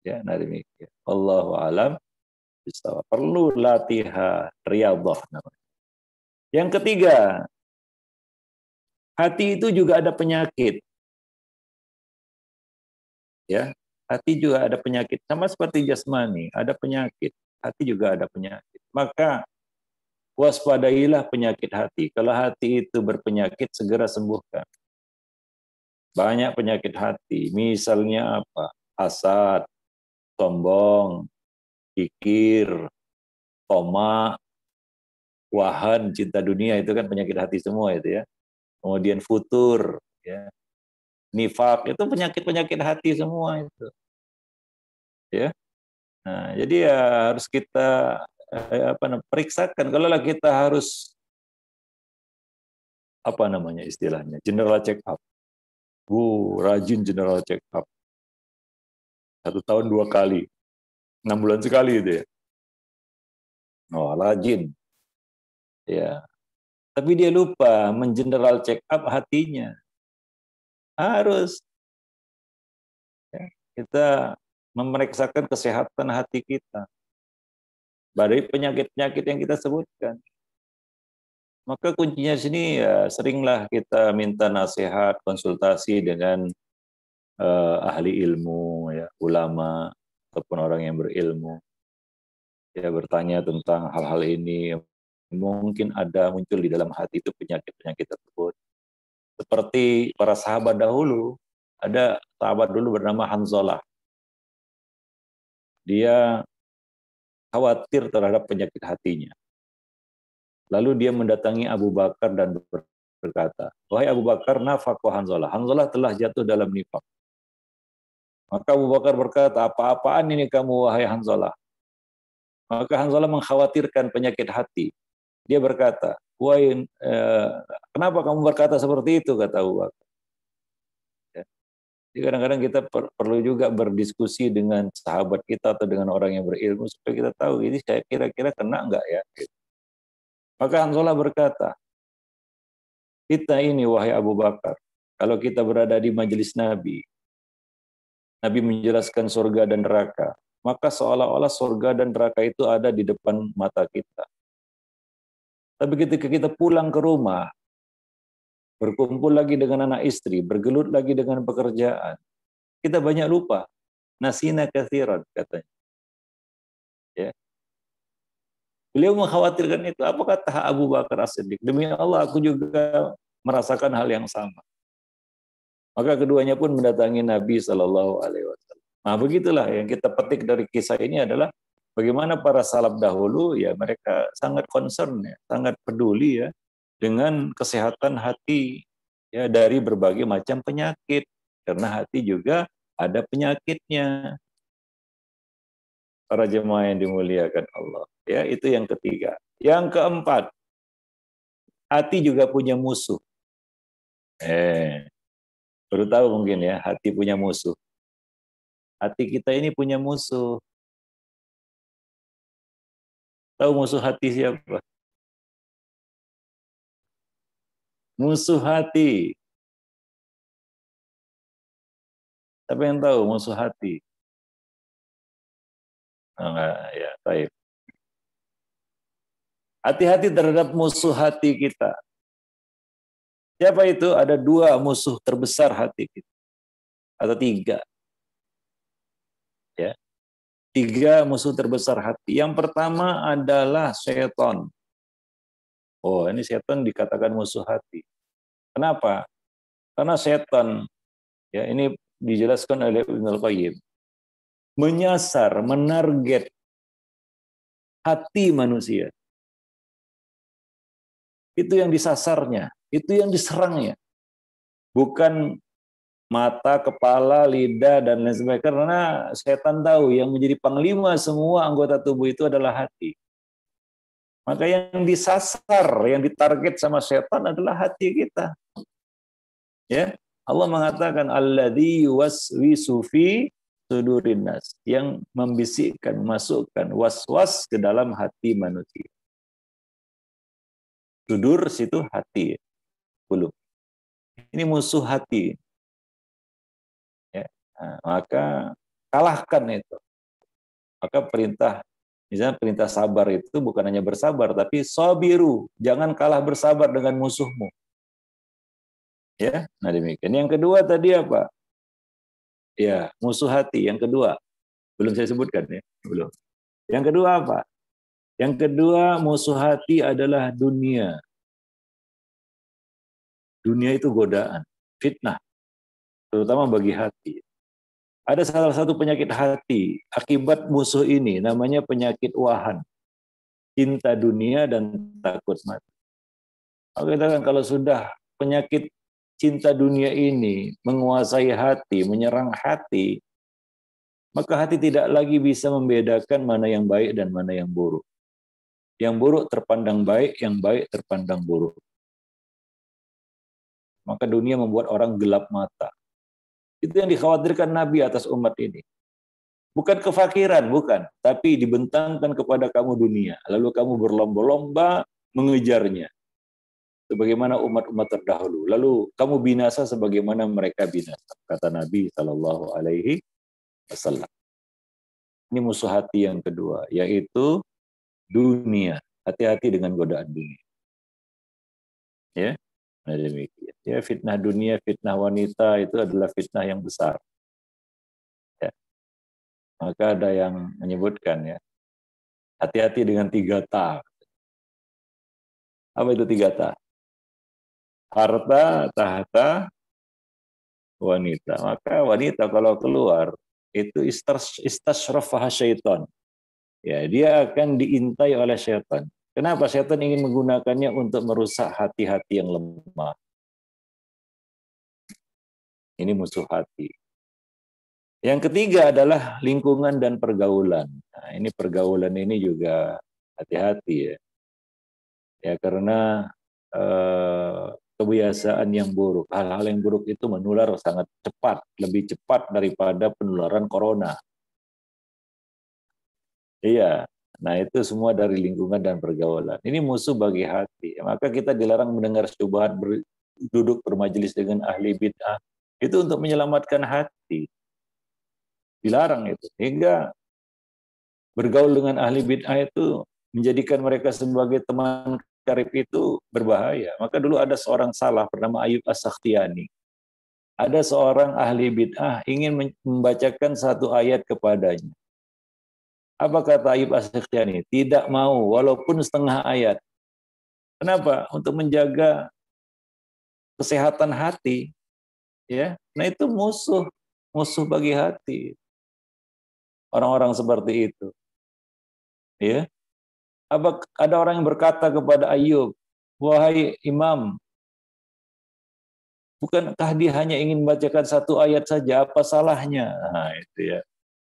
Ya, nah demikian. Allahu a'lam bishawab. Perlu latihan riyadhah namanya. Yang ketiga, hati itu juga ada penyakit. Ya, hati juga ada penyakit. Sama seperti jasmani, ada penyakit. Hati juga ada penyakit. Maka waspadailah penyakit hati. Kalau hati itu berpenyakit, segera sembuhkan. Banyak penyakit hati. Misalnya apa? Hasad, sombong, kikir, tomak, wahan, cinta dunia, itu kan penyakit hati semua itu ya. Kemudian futur, ya. Nifak, itu penyakit-penyakit hati semua itu. Ya. Nah, jadi ya harus kita periksakan. Kalau kita harus apa namanya istilahnya, general check up. Rajin general check up. 1 tahun 2 kali, 6 bulan sekali itu ya. Oh, rajin. Ya. Tapi dia lupa mengeneral check up hatinya. Harus. Ya, kita memeriksakan kesehatan hati kita. Dari penyakit-penyakit yang kita sebutkan. Maka kuncinya sini ya seringlah kita minta nasihat, konsultasi dengan ahli ilmu, ya, ulama, ataupun orang yang berilmu. Ya, bertanya tentang hal-hal ini. Mungkin ada muncul di dalam hati itu penyakit-penyakit tersebut. Seperti para sahabat dahulu, Ada sahabat dulu bernama Hanzalah. Dia khawatir terhadap penyakit hatinya. Lalu dia mendatangi Abu Bakar dan berkata, "Wahai Abu Bakar, nafaq wa Hanzalah. Hanzalah telah jatuh dalam nifak." Maka Abu Bakar berkata, "Apa-apaan ini kamu, wahai Hanzalah?" Maka Hanzalah mengkhawatirkan penyakit hati. Dia berkata, "Wahai, kenapa kamu berkata seperti itu?" kata Abu Bakar. Jadi kadang-kadang kita perlu juga berdiskusi dengan sahabat kita atau dengan orang yang berilmu supaya kita tahu ini saya kira-kira kena enggak ya. Maka Hanzalah berkata, "Kita ini wahai Abu Bakar, kalau kita berada di majelis Nabi, Nabi menjelaskan surga dan neraka, maka seolah-olah surga dan neraka itu ada di depan mata kita. Tapi ketika kita pulang ke rumah, berkumpul lagi dengan anak istri, bergelut lagi dengan pekerjaan, kita banyak lupa. Nasina katsiran," katanya. Ya. Beliau mengkhawatirkan itu. Apa kata Abu Bakar As-Siddiq? Demi Allah, aku juga merasakan hal yang sama. Maka keduanya pun mendatangi Nabi Shallallahu Alaihi Wasallam. Nah, begitulah yang kita petik dari kisah ini adalah bagaimana para salaf dahulu ya mereka sangat concern ya, sangat peduli ya dengan kesehatan hati ya dari berbagai macam penyakit karena hati juga ada penyakitnya. Para jemaah yang dimuliakan Allah. Ya, itu yang ketiga. Yang keempat, hati juga punya musuh. Baru tahu mungkin ya, hati punya musuh. Hati kita ini punya musuh. Tahu musuh hati siapa? Musuh hati. Siapa yang tahu musuh hati? Enggak, ya, baik. Hati-hati terhadap musuh hati kita. Siapa itu? Ada dua musuh terbesar hati kita. Atau tiga. Ya. Tiga musuh terbesar hati. Yang pertama adalah setan. Oh, ini setan dikatakan musuh hati. Kenapa? Karena setan, ya ini dijelaskan oleh Ibnu Al-Qayyim, menyasar, menarget hati manusia. Itu yang disasarnya, itu yang diserangnya. Bukan mata, kepala, lidah, dan lain sebagainya. Karena setan tahu yang menjadi panglima semua anggota tubuh itu adalah hati. Maka yang disasar, yang ditarget sama setan adalah hati kita. Ya, Allah mengatakan alladzi yuwaswisu fi sudurin nas, yang membisikkan, masukkan was-was ke dalam hati manusia. Sudur situ hati, qulub. Ini musuh hati. Ya. Nah, maka kalahkan itu. Maka misalnya perintah sabar itu bukan hanya bersabar, tapi sabiru, jangan kalah bersabar dengan musuhmu. Ya, nah demikian. Yang kedua tadi apa? Ya, musuh hati. Yang kedua, belum saya sebutkan ya, belum. Yang kedua apa? Yang kedua musuh hati adalah dunia. Dunia itu godaan, fitnah, terutama bagi hati. Ada salah satu penyakit hati akibat musuh ini, namanya penyakit wahan, cinta dunia dan takut mati. Kita kan kalau sudah penyakit cinta dunia ini menguasai hati, menyerang hati, maka hati tidak lagi bisa membedakan mana yang baik dan mana yang buruk. Yang buruk terpandang baik, yang baik terpandang buruk. Maka dunia membuat orang gelap mata. Itu yang dikhawatirkan Nabi atas umat ini. Bukan kefakiran, bukan. Tapi dibentangkan kepada kamu dunia. Lalu kamu berlomba-lomba mengejarnya. Sebagaimana umat-umat terdahulu. Lalu kamu binasa sebagaimana mereka binasa. Kata Nabi SAW. Ini musuh hati yang kedua. Yaitu dunia. Hati-hati dengan godaan dunia. Ya. Nah, demikian. Ya, fitnah dunia, fitnah wanita itu adalah fitnah yang besar. Ya. Maka ada yang menyebutkan ya, hati-hati dengan 3 ta. Apa itu 3 ta? Harta, tahta, wanita. Maka wanita kalau keluar itu istasyrafah syaitan. Ya, dia akan diintai oleh syaitan. Kenapa? Syaitan ingin menggunakannya untuk merusak hati-hati yang lemah. Ini musuh hati. Yang ketiga adalah lingkungan dan pergaulan. Nah, ini pergaulan ini juga hati-hati ya. Ya karena kebiasaan yang buruk, hal-hal yang buruk itu menular sangat cepat, lebih cepat daripada penularan corona. Iya. Nah, itu semua dari lingkungan dan pergaulan. Ini musuh bagi hati. Maka kita dilarang mendengar syubhat, duduk bermajelis dengan ahli bid'ah. Itu untuk menyelamatkan hati. Dilarang itu. Hingga bergaul dengan ahli bid'ah itu menjadikan mereka sebagai teman karib itu berbahaya. Maka dulu ada seorang salaf bernama Ayub As-Sakhtiyani. Ada seorang ahli bid'ah ingin membacakan satu ayat kepadanya. Apa kata Ayub As-Sakhtiyani? Tidak mau, walaupun setengah ayat. Kenapa? Untuk menjaga kesehatan hati. Ya, nah itu musuh bagi hati. Orang-orang seperti itu. Ya, ada orang yang berkata kepada Ayub, wahai Imam, bukankah dia hanya ingin membacakan satu ayat saja? Apa salahnya? Nah, itu ya.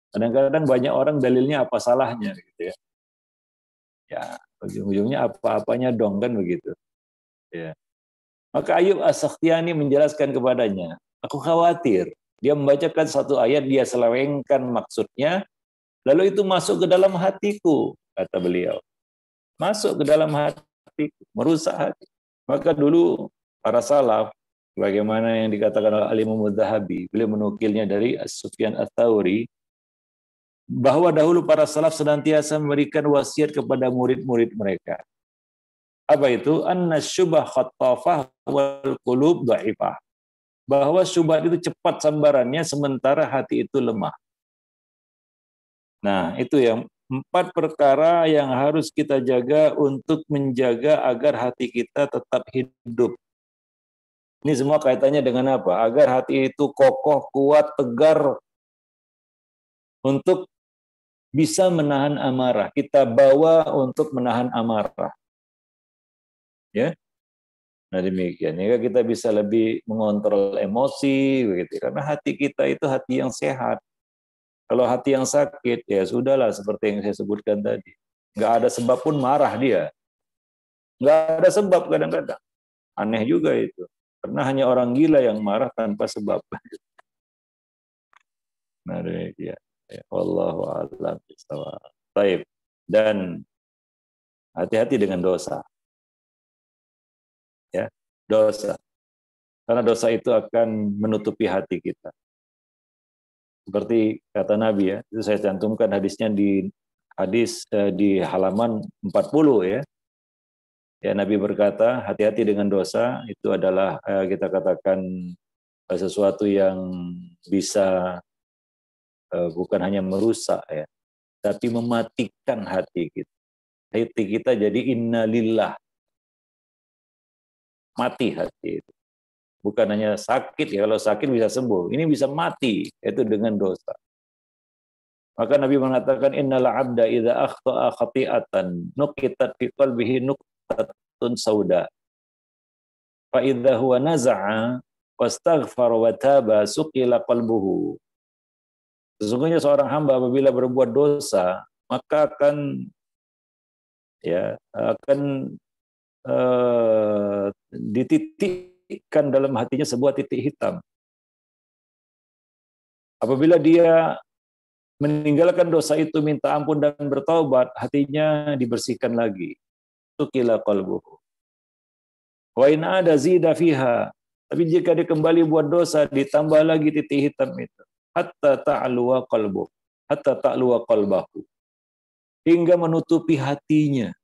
Kadang-kadang banyak orang dalilnya apa salahnya, gitu ya. Ya, ujung-ujungnya apa-apanya dong kan begitu. Ya. Maka Ayub As-Sakhtiyani menjelaskan kepadanya, aku khawatir dia membacakan satu ayat, dia selewengkan maksudnya, lalu itu masuk ke dalam hatiku, kata beliau. Masuk ke dalam hatiku, merusak hati. Maka dulu para salaf, bagaimana yang dikatakan oleh Al-Imam Adz-Dzahabi, beliau menukilnya dari Sufyan Ats-Tsauri, bahwa dahulu para salaf senantiasa memberikan wasiat kepada murid-murid mereka. Apa itu? Anna syubah khattafah wal qulub dhaifah. Bahwa syubhat itu cepat sambarannya sementara hati itu lemah. Nah, itu yang 4 perkara yang harus kita jaga untuk menjaga agar hati kita tetap hidup. Ini semua kaitannya dengan apa? Agar hati itu kokoh, kuat, tegar untuk bisa menahan amarah. Kita bawa untuk menahan amarah. Ya. Nah, demikian. Ya, kita bisa lebih mengontrol emosi begitu. Karena hati kita itu hati yang sehat. Kalau hati yang sakit, ya sudahlah seperti yang saya sebutkan tadi. Nggak ada sebab pun marah dia. Nggak ada sebab kadang-kadang. Aneh juga itu. Karena hanya orang gila yang marah tanpa sebab. Nah, demikian. Ya, wallahu a'lam bishawab. Baik. Dan hati-hati dengan dosa. Ya, dosa. Karena dosa itu akan menutupi hati kita. Seperti kata Nabi ya, itu saya cantumkan hadisnya di di halaman 40 ya. Ya, Nabi berkata, hati-hati dengan dosa, itu adalah kita katakan sesuatu yang bisa bukan hanya merusak ya, tapi mematikan hati kita. Hati kita jadi innalillah, mati hati itu. Bukan hanya sakit ya, kalau sakit bisa sembuh. Ini bisa mati, itu dengan dosa. Maka Nabi mengatakan innal abda idza akhta'a khati'atan nuqitat fi qalbihi nuqtatun sauda. Fa idza huwa naza'a wastaghfara wa taba suqila qalbuhu. Sesungguhnya seorang hamba apabila berbuat dosa, maka akan dititikkan dalam hatinya sebuah titik hitam. Apabila dia meninggalkan dosa itu, minta ampun dan bertaubat, hatinya dibersihkan lagi. Suqila qalbuhu. Wa in ada zida fiha. Tapi jika dia kembali buat dosa, ditambah lagi titik hitam itu. Hatta ta'luwa qalbuh. Hatta ta'luwa qalbahu. Hingga menutupi hatinya.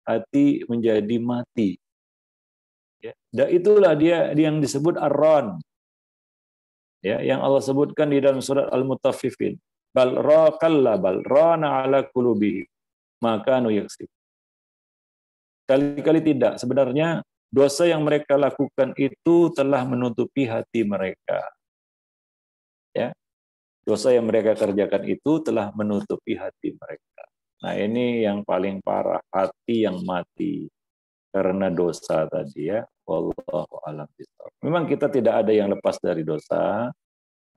Hati menjadi mati. Ya. Dan itulah dia yang disebut ar-ran. Ya, yang Allah sebutkan di dalam surat Al-Mutaffifin. Bal rana ala qulubihim ma kanu yaksib. Kali-kali tidak. Sebenarnya dosa yang mereka lakukan itu telah menutupi hati mereka. Ya, dosa yang mereka kerjakan itu telah menutupi hati mereka. Nah, ini yang paling parah, hati yang mati karena dosa tadi ya. Wallahu a'lam bishawab. Memang kita tidak ada yang lepas dari dosa,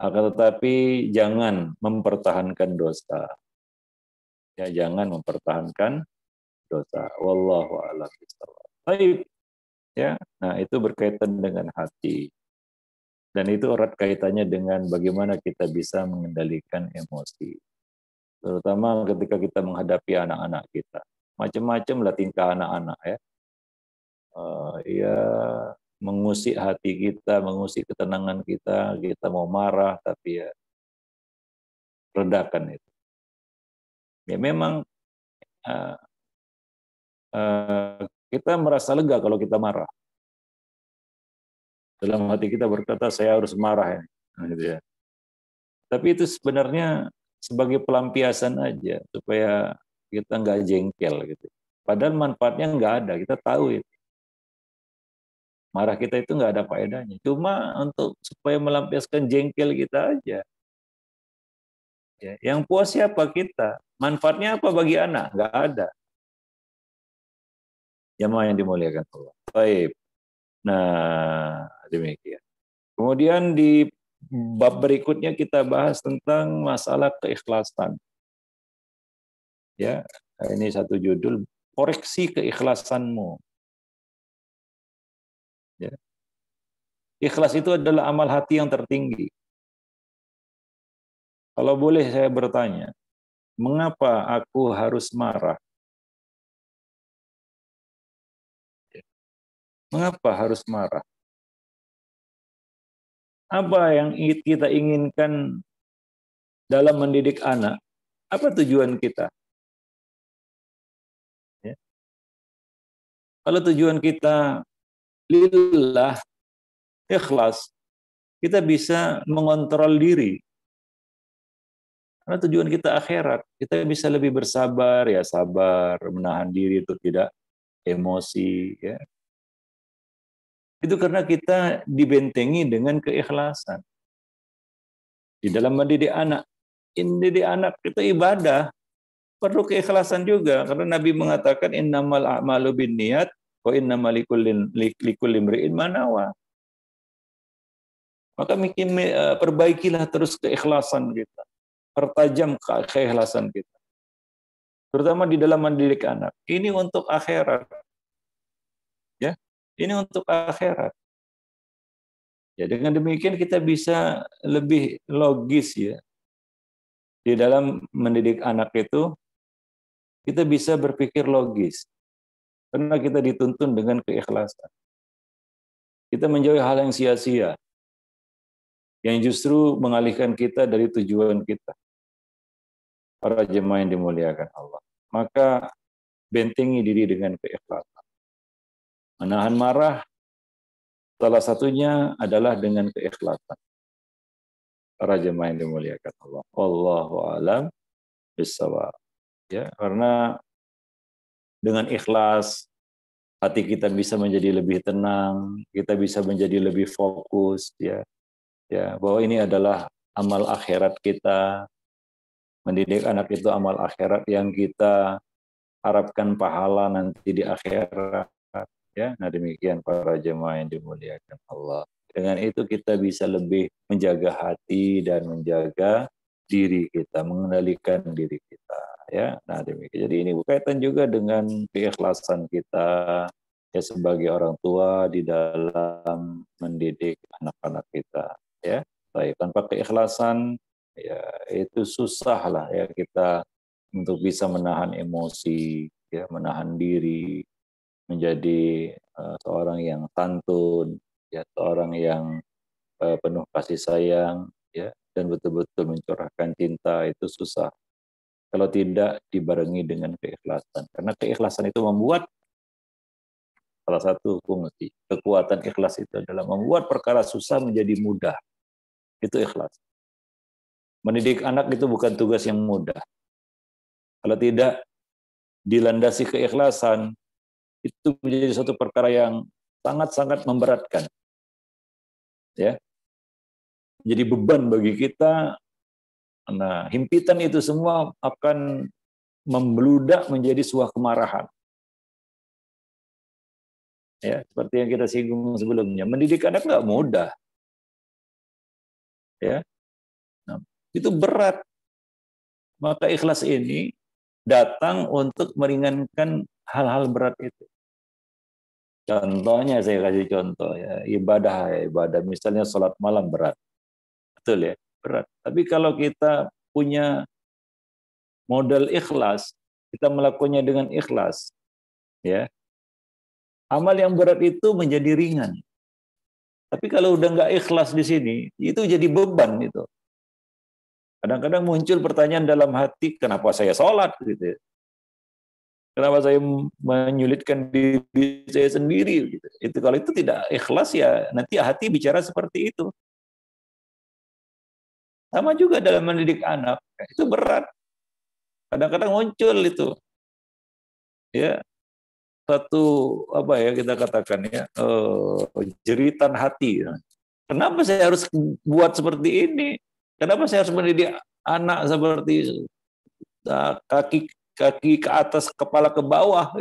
akan tetapi jangan mempertahankan dosa. Ya, jangan mempertahankan dosa. Wallahu a'lam bishawab. Baik, ya. Nah, itu berkaitan dengan hati. Dan itu erat kaitannya dengan bagaimana kita bisa mengendalikan emosi. Terutama ketika kita menghadapi anak-anak kita. Macam-macam lah tingkah anak-anak ya. Ya mengusik hati kita, mengusik ketenangan kita mau marah, tapi ya redakan itu. Ya memang kita merasa lega kalau kita marah. Dalam hati kita berkata, saya harus marah ya. Nah, gitu ya. Tapi itu sebenarnya sebagai pelampiasan aja, supaya kita nggak jengkel gitu. Padahal manfaatnya nggak ada, kita tahu itu. Marah kita itu nggak ada faedahnya. Cuma untuk supaya melampiaskan jengkel kita aja. Ya, yang puas siapa kita? Manfaatnya apa bagi anak? Nggak ada. Jamaah yang dimuliakan Allah. Baik. Nah, demikian. Kemudian di bab berikutnya kita bahas tentang masalah keikhlasan. Ya, ini satu judul, koreksi keikhlasanmu. Ya. Ikhlas itu adalah amal hati yang tertinggi. Kalau boleh saya bertanya, mengapa aku harus marah? Mengapa harus marah? Apa yang kita inginkan dalam mendidik anak? Apa tujuan kita? Ya. Kalau tujuan kita lillah, ikhlas, kita bisa mengontrol diri. Karena tujuan kita akhirat, kita bisa lebih bersabar, ya sabar, menahan diri untuk tidak emosi. Ya. Itu karena kita dibentengi dengan keikhlasan. Di dalam mendidik anak, mendidik anak itu ibadah, perlu keikhlasan juga. Karena Nabi mengatakan, innamal a'malu binniyat, wa innamal likulli imri'in ma nawa. Maka perbaikilah terus keikhlasan kita. Pertajam keikhlasan kita. Terutama di dalam mendidik anak. Ini untuk akhirat. Ya, ini untuk akhirat. Ya, dengan demikian kita bisa lebih logis ya. Di dalam mendidik anak itu, kita bisa berpikir logis. Karena kita dituntun dengan keikhlasan. Kita menjauhi hal yang sia-sia. Yang justru mengalihkan kita dari tujuan kita. Para jemaah yang dimuliakan Allah. Maka bentengi diri dengan keikhlasan. Menahan marah, salah satunya adalah dengan keikhlasan. Para jemaah yang dimuliakan Allah. Wallahu a'lam bishawab. Ya, karena dengan ikhlas hati kita bisa menjadi lebih tenang, kita bisa menjadi lebih fokus ya. Ya, bahwa ini adalah amal akhirat kita. Mendidik anak itu amal akhirat yang kita harapkan pahala nanti di akhirat ya. Nah, demikian para jemaah yang dimuliakan Allah. Dengan itu kita bisa lebih menjaga hati dan menjaga diri kita, mengendalikan diri kita ya. Nah, demikian. Jadi ini berkaitan juga dengan keikhlasan kita ya sebagai orang tua di dalam mendidik anak-anak kita ya. Baik, tanpa keikhlasan ya itu susah lah ya kita untuk bisa menahan emosi ya, menahan diri, menjadi seorang yang santun ya, seorang yang penuh kasih sayang ya, dan betul-betul mencurahkan cinta itu susah kalau tidak dibarengi dengan keikhlasan. Karena keikhlasan itu membuat salah satu fungsi kekuatan ikhlas itu adalah membuat perkara susah menjadi mudah. Itu ikhlas. Mendidik anak itu bukan tugas yang mudah. Kalau tidak dilandasi keikhlasan, itu menjadi suatu perkara yang sangat-sangat memberatkan. Ya. Jadi beban bagi kita. Nah, himpitan itu semua akan membludak menjadi sebuah kemarahan. Ya, seperti yang kita singgung sebelumnya, mendidik anak nggak mudah. Ya, nah, itu berat. Maka ikhlas ini datang untuk meringankan hal-hal berat itu. Contohnya saya kasih contoh ya, ibadah misalnya sholat malam berat, betul ya, berat. Tapi kalau kita punya modal ikhlas, kita melakukannya dengan ikhlas, ya, amal yang berat itu menjadi ringan. Tapi kalau udah nggak ikhlas di sini, itu jadi beban itu. Kadang-kadang muncul pertanyaan dalam hati, kenapa saya sholat gitu? Kenapa saya menyulitkan diri saya sendiri? Gitu. Itu kalau itu tidak ikhlas ya nanti hati bicara seperti itu. Sama juga dalam mendidik anak, itu berat. Kadang-kadang muncul itu, ya satu apa ya kita katakan ya jeritan hati. Kenapa saya harus buat seperti ini? Kenapa saya harus mendidik anak seperti kaki ke atas, kepala ke bawah?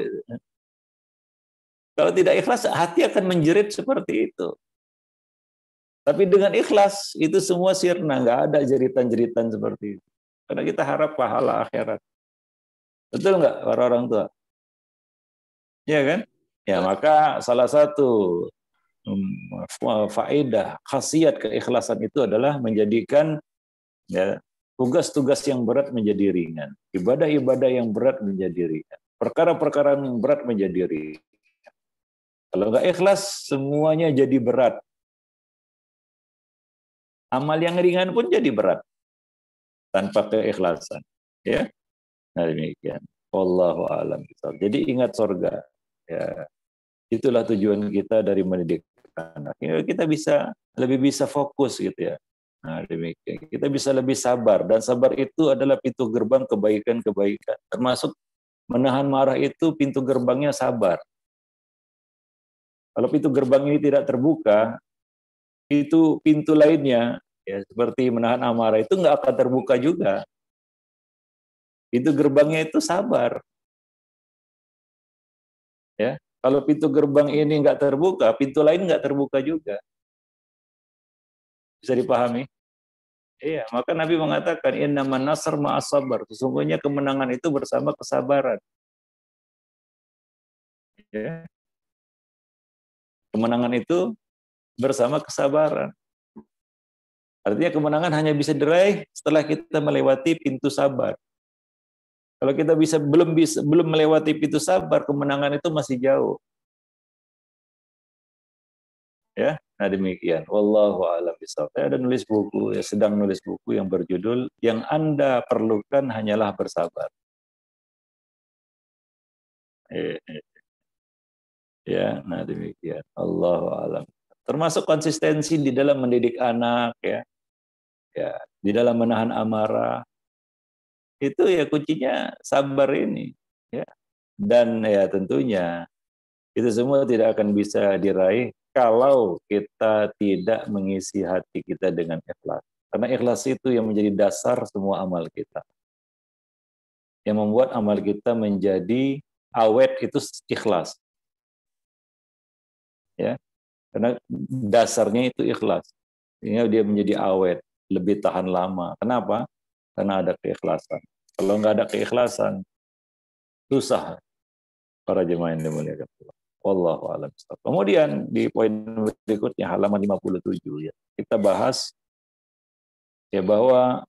Kalau tidak ikhlas, hati akan menjerit seperti itu. Tapi dengan ikhlas, itu semua sirna. Nggak ada jeritan-jeritan seperti itu. Karena kita harap pahala akhirat. Betul nggak para orang tua? Iya kan? Ya, maka salah satu faedah, khasiat keikhlasan itu adalah menjadikan ya, tugas-tugas yang berat menjadi ringan. Ibadah-ibadah yang berat menjadi ringan. Perkara-perkara yang berat menjadi ringan. Kalau nggak ikhlas, semuanya jadi berat. Amal yang ringan pun jadi berat tanpa keikhlasan. Ya, nah demikian. Wallahu a'lam. Jadi ingat surga. Ya, itulah tujuan kita dari mendidik anak. Ya, kita lebih bisa fokus gitu ya. Nah demikian. Kita bisa lebih sabar dan sabar itu adalah pintu gerbang kebaikan-kebaikan. Termasuk menahan marah itu pintu gerbangnya sabar. Kalau pintu gerbang ini tidak terbuka, itu pintu lainnya ya seperti menahan amarah itu nggak akan terbuka juga. Pintu gerbangnya itu sabar. Ya, kalau pintu gerbang ini nggak terbuka, pintu lain nggak terbuka juga. Bisa dipahami? Iya, maka Nabi mengatakan innaman nasr ma'as sabar. Sesungguhnya kemenangan itu bersama kesabaran. Ya. Kemenangan itu bersama kesabaran. Artinya kemenangan hanya bisa diraih setelah kita melewati pintu sabar. Kalau kita belum melewati pintu sabar, kemenangan itu masih jauh. Ya, nah demikian. Wallahu a'lam bishawab. Saya ada nulis buku, sedang nulis buku yang berjudul Yang Anda Perlukan Hanyalah Bersabar. Ya, nah demikian. Allahu a'lam. Termasuk konsistensi di dalam mendidik anak, ya, ya, di dalam menahan amarah. Itu ya kuncinya sabar ini, ya. Dan ya tentunya itu semua tidak akan bisa diraih kalau kita tidak mengisi hati kita dengan ikhlas. Karena ikhlas itu yang menjadi dasar semua amal kita. Yang membuat amal kita menjadi awet itu ikhlas. Ya, karena dasarnya itu ikhlas. Sehingga dia menjadi awet, lebih tahan lama. Kenapa? Karena ada keikhlasan. Kalau nggak ada keikhlasan, susah para jemaah yang dimuliakan Allah. Wallahu a'lam. Kemudian di poin berikutnya halaman 57 ya. Kita bahas ya bahwa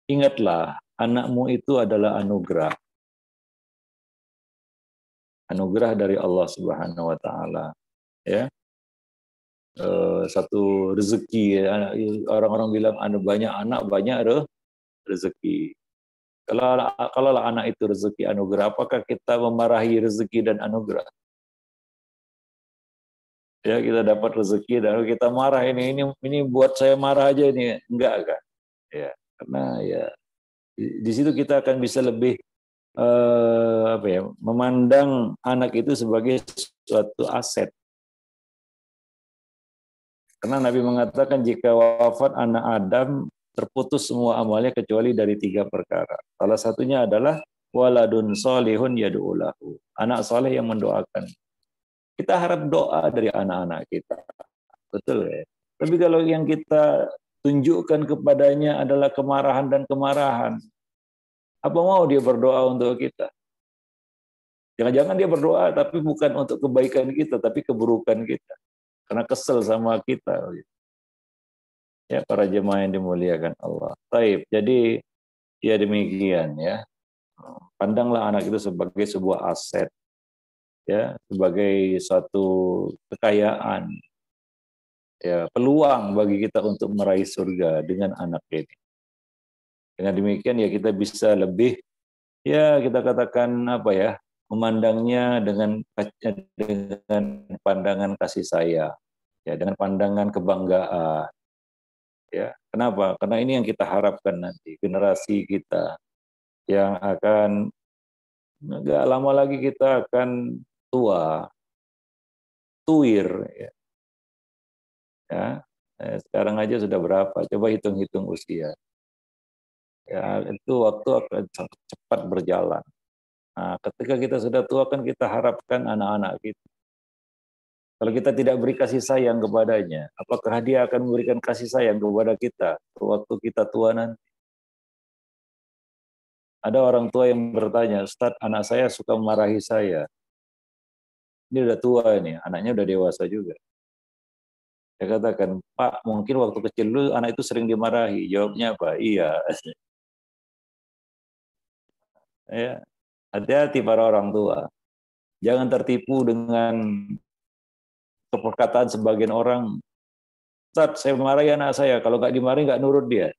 ingatlah anakmu itu adalah anugerah. Anugerah dari Allah Subhanahu wa taala, ya. Satu rezeki ya. Orang-orang bilang ada banyak anak banyak rezeki. Kalau anak itu rezeki anugerah, apakah kita memarahi rezeki dan anugerah? Ya, kita dapat rezeki dan kita marah ini buat saya marah aja ini, enggak kan? Ya, karena ya di situ kita akan bisa lebih memandang anak itu sebagai suatu aset. Karena Nabi mengatakan jika wafat anak Adam, terputus semua amalnya kecuali dari 3 perkara. Salah satunya adalah waladun solihun yad'ulahu. Anak soleh yang mendoakan. Kita harap doa dari anak-anak kita. Betul ya? Tapi kalau yang kita tunjukkan kepadanya adalah kemarahan dan kemarahan, apa mau dia berdoa untuk kita? Jangan-jangan dia berdoa tapi bukan untuk kebaikan kita, tapi keburukan kita. Karena kesel sama kita. Ya, para jemaah yang dimuliakan Allah. Taib. Jadi ya demikian ya. Pandanglah anak itu sebagai sebuah aset, ya, sebagai suatu kekayaan, ya, peluang bagi kita untuk meraih surga dengan anak ini. Dengan demikian ya kita bisa lebih, ya kita katakan apa ya, memandangnya dengan pandangan kasih sayang, ya, dengan pandangan kebanggaan. Ya, kenapa? Karena ini yang kita harapkan nanti, generasi kita yang akan nggak lama lagi kita akan tua, tuir, ya. Sekarang aja sudah berapa? Coba hitung-hitung usia. Ya, itu waktu akan sangat cepat berjalan. Nah, ketika kita sudah tua kan kita harapkan anak-anak kita. Kalau kita tidak beri kasih sayang kepadanya, apakah dia akan memberikan kasih sayang kepada kita waktu kita tua nanti? Ada orang tua yang bertanya, Ustadz, anak saya suka memarahi saya. Ini udah tua ini, anaknya udah dewasa juga. Saya katakan, Pak, mungkin waktu kecil dulu anak itu sering dimarahi. Jawabnya apa? Iya. Ya, hati-hati para orang tua. Jangan tertipu dengan perkataan sebagian orang. Ustadz, saya marahi anak saya. Kalau nggak dimarahi, nggak nurut dia.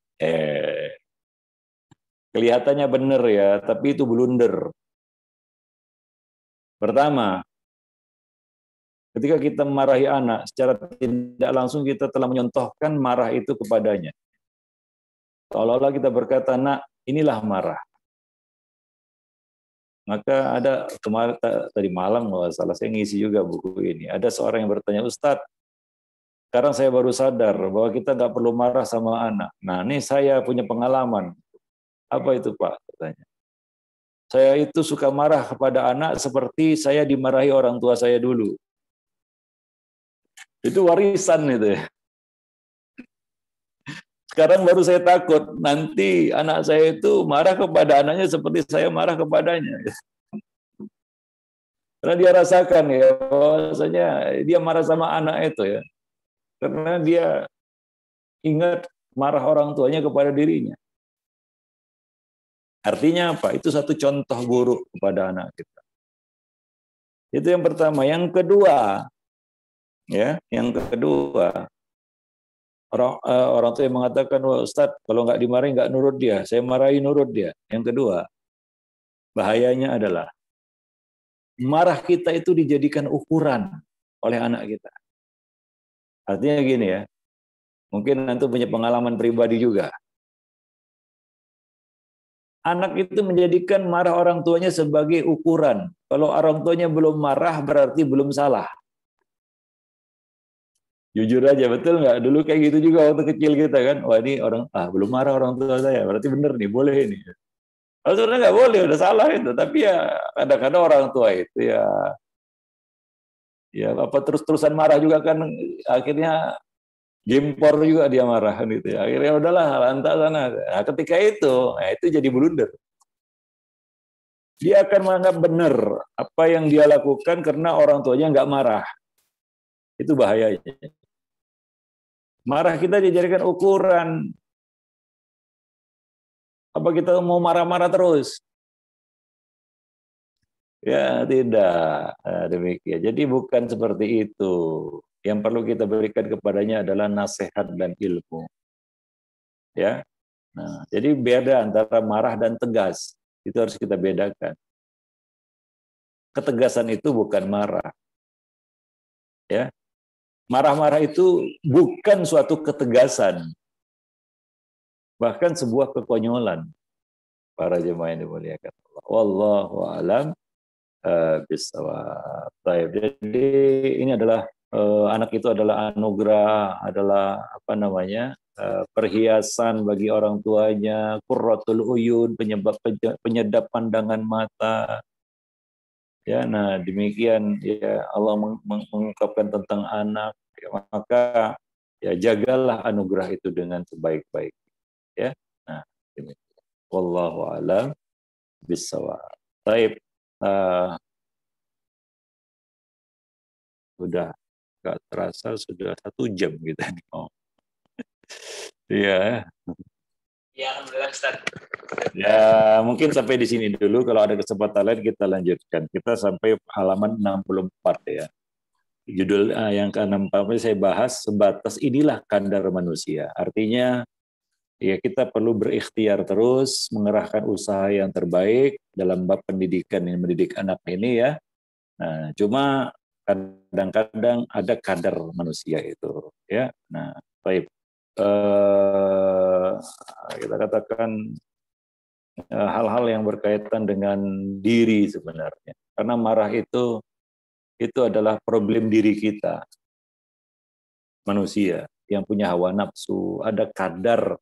Kelihatannya benar ya, tapi itu blunder. Pertama, ketika kita memarahi anak, secara tidak langsung kita telah menyontohkan marah itu kepadanya. Seolah-olah kita berkata, nak, inilah marah. Maka ada kemarin tadi malam kalau salah saya ngisi juga buku ini. Ada seorang yang bertanya, Ustadz, sekarang saya baru sadar bahwa kita nggak perlu marah sama anak. Nah, ini saya punya pengalaman. Apa itu, Pak? Katanya. Saya itu suka marah kepada anak seperti saya dimarahi orang tua saya dulu. Itu warisan itu ya. Sekarang baru saya takut nanti anak saya itu marah kepada anaknya seperti saya marah kepadanya. Karena dia rasakan ya, bahwasanya dia marah sama anak itu ya. Karena dia ingat marah orang tuanya kepada dirinya. Artinya apa? Itu satu contoh buruk kepada anak kita. Itu yang pertama. Yang kedua, ya, orang tua yang mengatakan, wah Ustadz, kalau nggak dimarahi nggak nurut dia, saya marahi nurut dia. Yang kedua, bahayanya adalah marah kita itu dijadikan ukuran oleh anak kita. Artinya gini ya, mungkin nanti punya pengalaman pribadi juga. Anak itu menjadikan marah orang tuanya sebagai ukuran. Kalau orang tuanya belum marah berarti belum salah. Jujur aja, betul nggak? Dulu kayak gitu juga waktu kecil kita kan. Wah ini orang, belum marah orang tua saya, berarti bener nih, boleh ini. Kalau sebenarnya nggak boleh, udah salah itu. Tapi ya kadang-kadang orang tua itu ya apa terus-terusan marah juga kan, akhirnya gempor juga dia marah gitu ya. Akhirnya udahlah lantas sana. Nah, ketika itu jadi blunder. Dia akan menganggap benar apa yang dia lakukan karena orang tuanya nggak marah. Itu bahayanya. Marah kita dijadikan ukuran. Apa kita mau marah-marah terus? Ya tidak. Nah, demikian. Jadi bukan seperti itu. Yang perlu kita berikan kepadanya adalah nasihat dan ilmu. Ya. Nah, jadi beda antara marah dan tegas. Itu harus kita bedakan. Ketegasan itu bukan marah. Ya. Marah-marah itu bukan suatu ketegasan. Bahkan sebuah kekonyolan. Para jemaah yang dimuliakan Allah. Wallahu a'lam bishawab. Jadi ini adalah anak itu adalah anugerah, adalah apa namanya, perhiasan bagi orang tuanya, qurratul uyun, penyedap pandangan mata. Ya, nah demikian ya Allah mengungkapkan tentang anak. Ya, maka ya jagalah anugerah itu dengan sebaik-baik. Ya, nah demikian. Wallahu a'lam bishawab. Baik, udah nggak terasa sudah 1 jam kita nih. Oh, iya. Ya, alhamdulillah Ustaz. Ya, mungkin sampai di sini dulu. Kalau ada kesempatan lain kita lanjutkan. Kita sampai halaman 64 ya. Judul yang ke-64 saya bahas sebatas inilah kadar manusia. Artinya ya kita perlu berikhtiar terus, mengerahkan usaha yang terbaik dalam bab pendidikan yang mendidik anak ini ya. Nah, cuma kadang-kadang ada kadar manusia itu ya. Nah, baik. Kita katakan hal-hal yang berkaitan dengan diri sebenarnya. Karena marah itu adalah problem diri kita, manusia yang punya hawa nafsu, ada kadar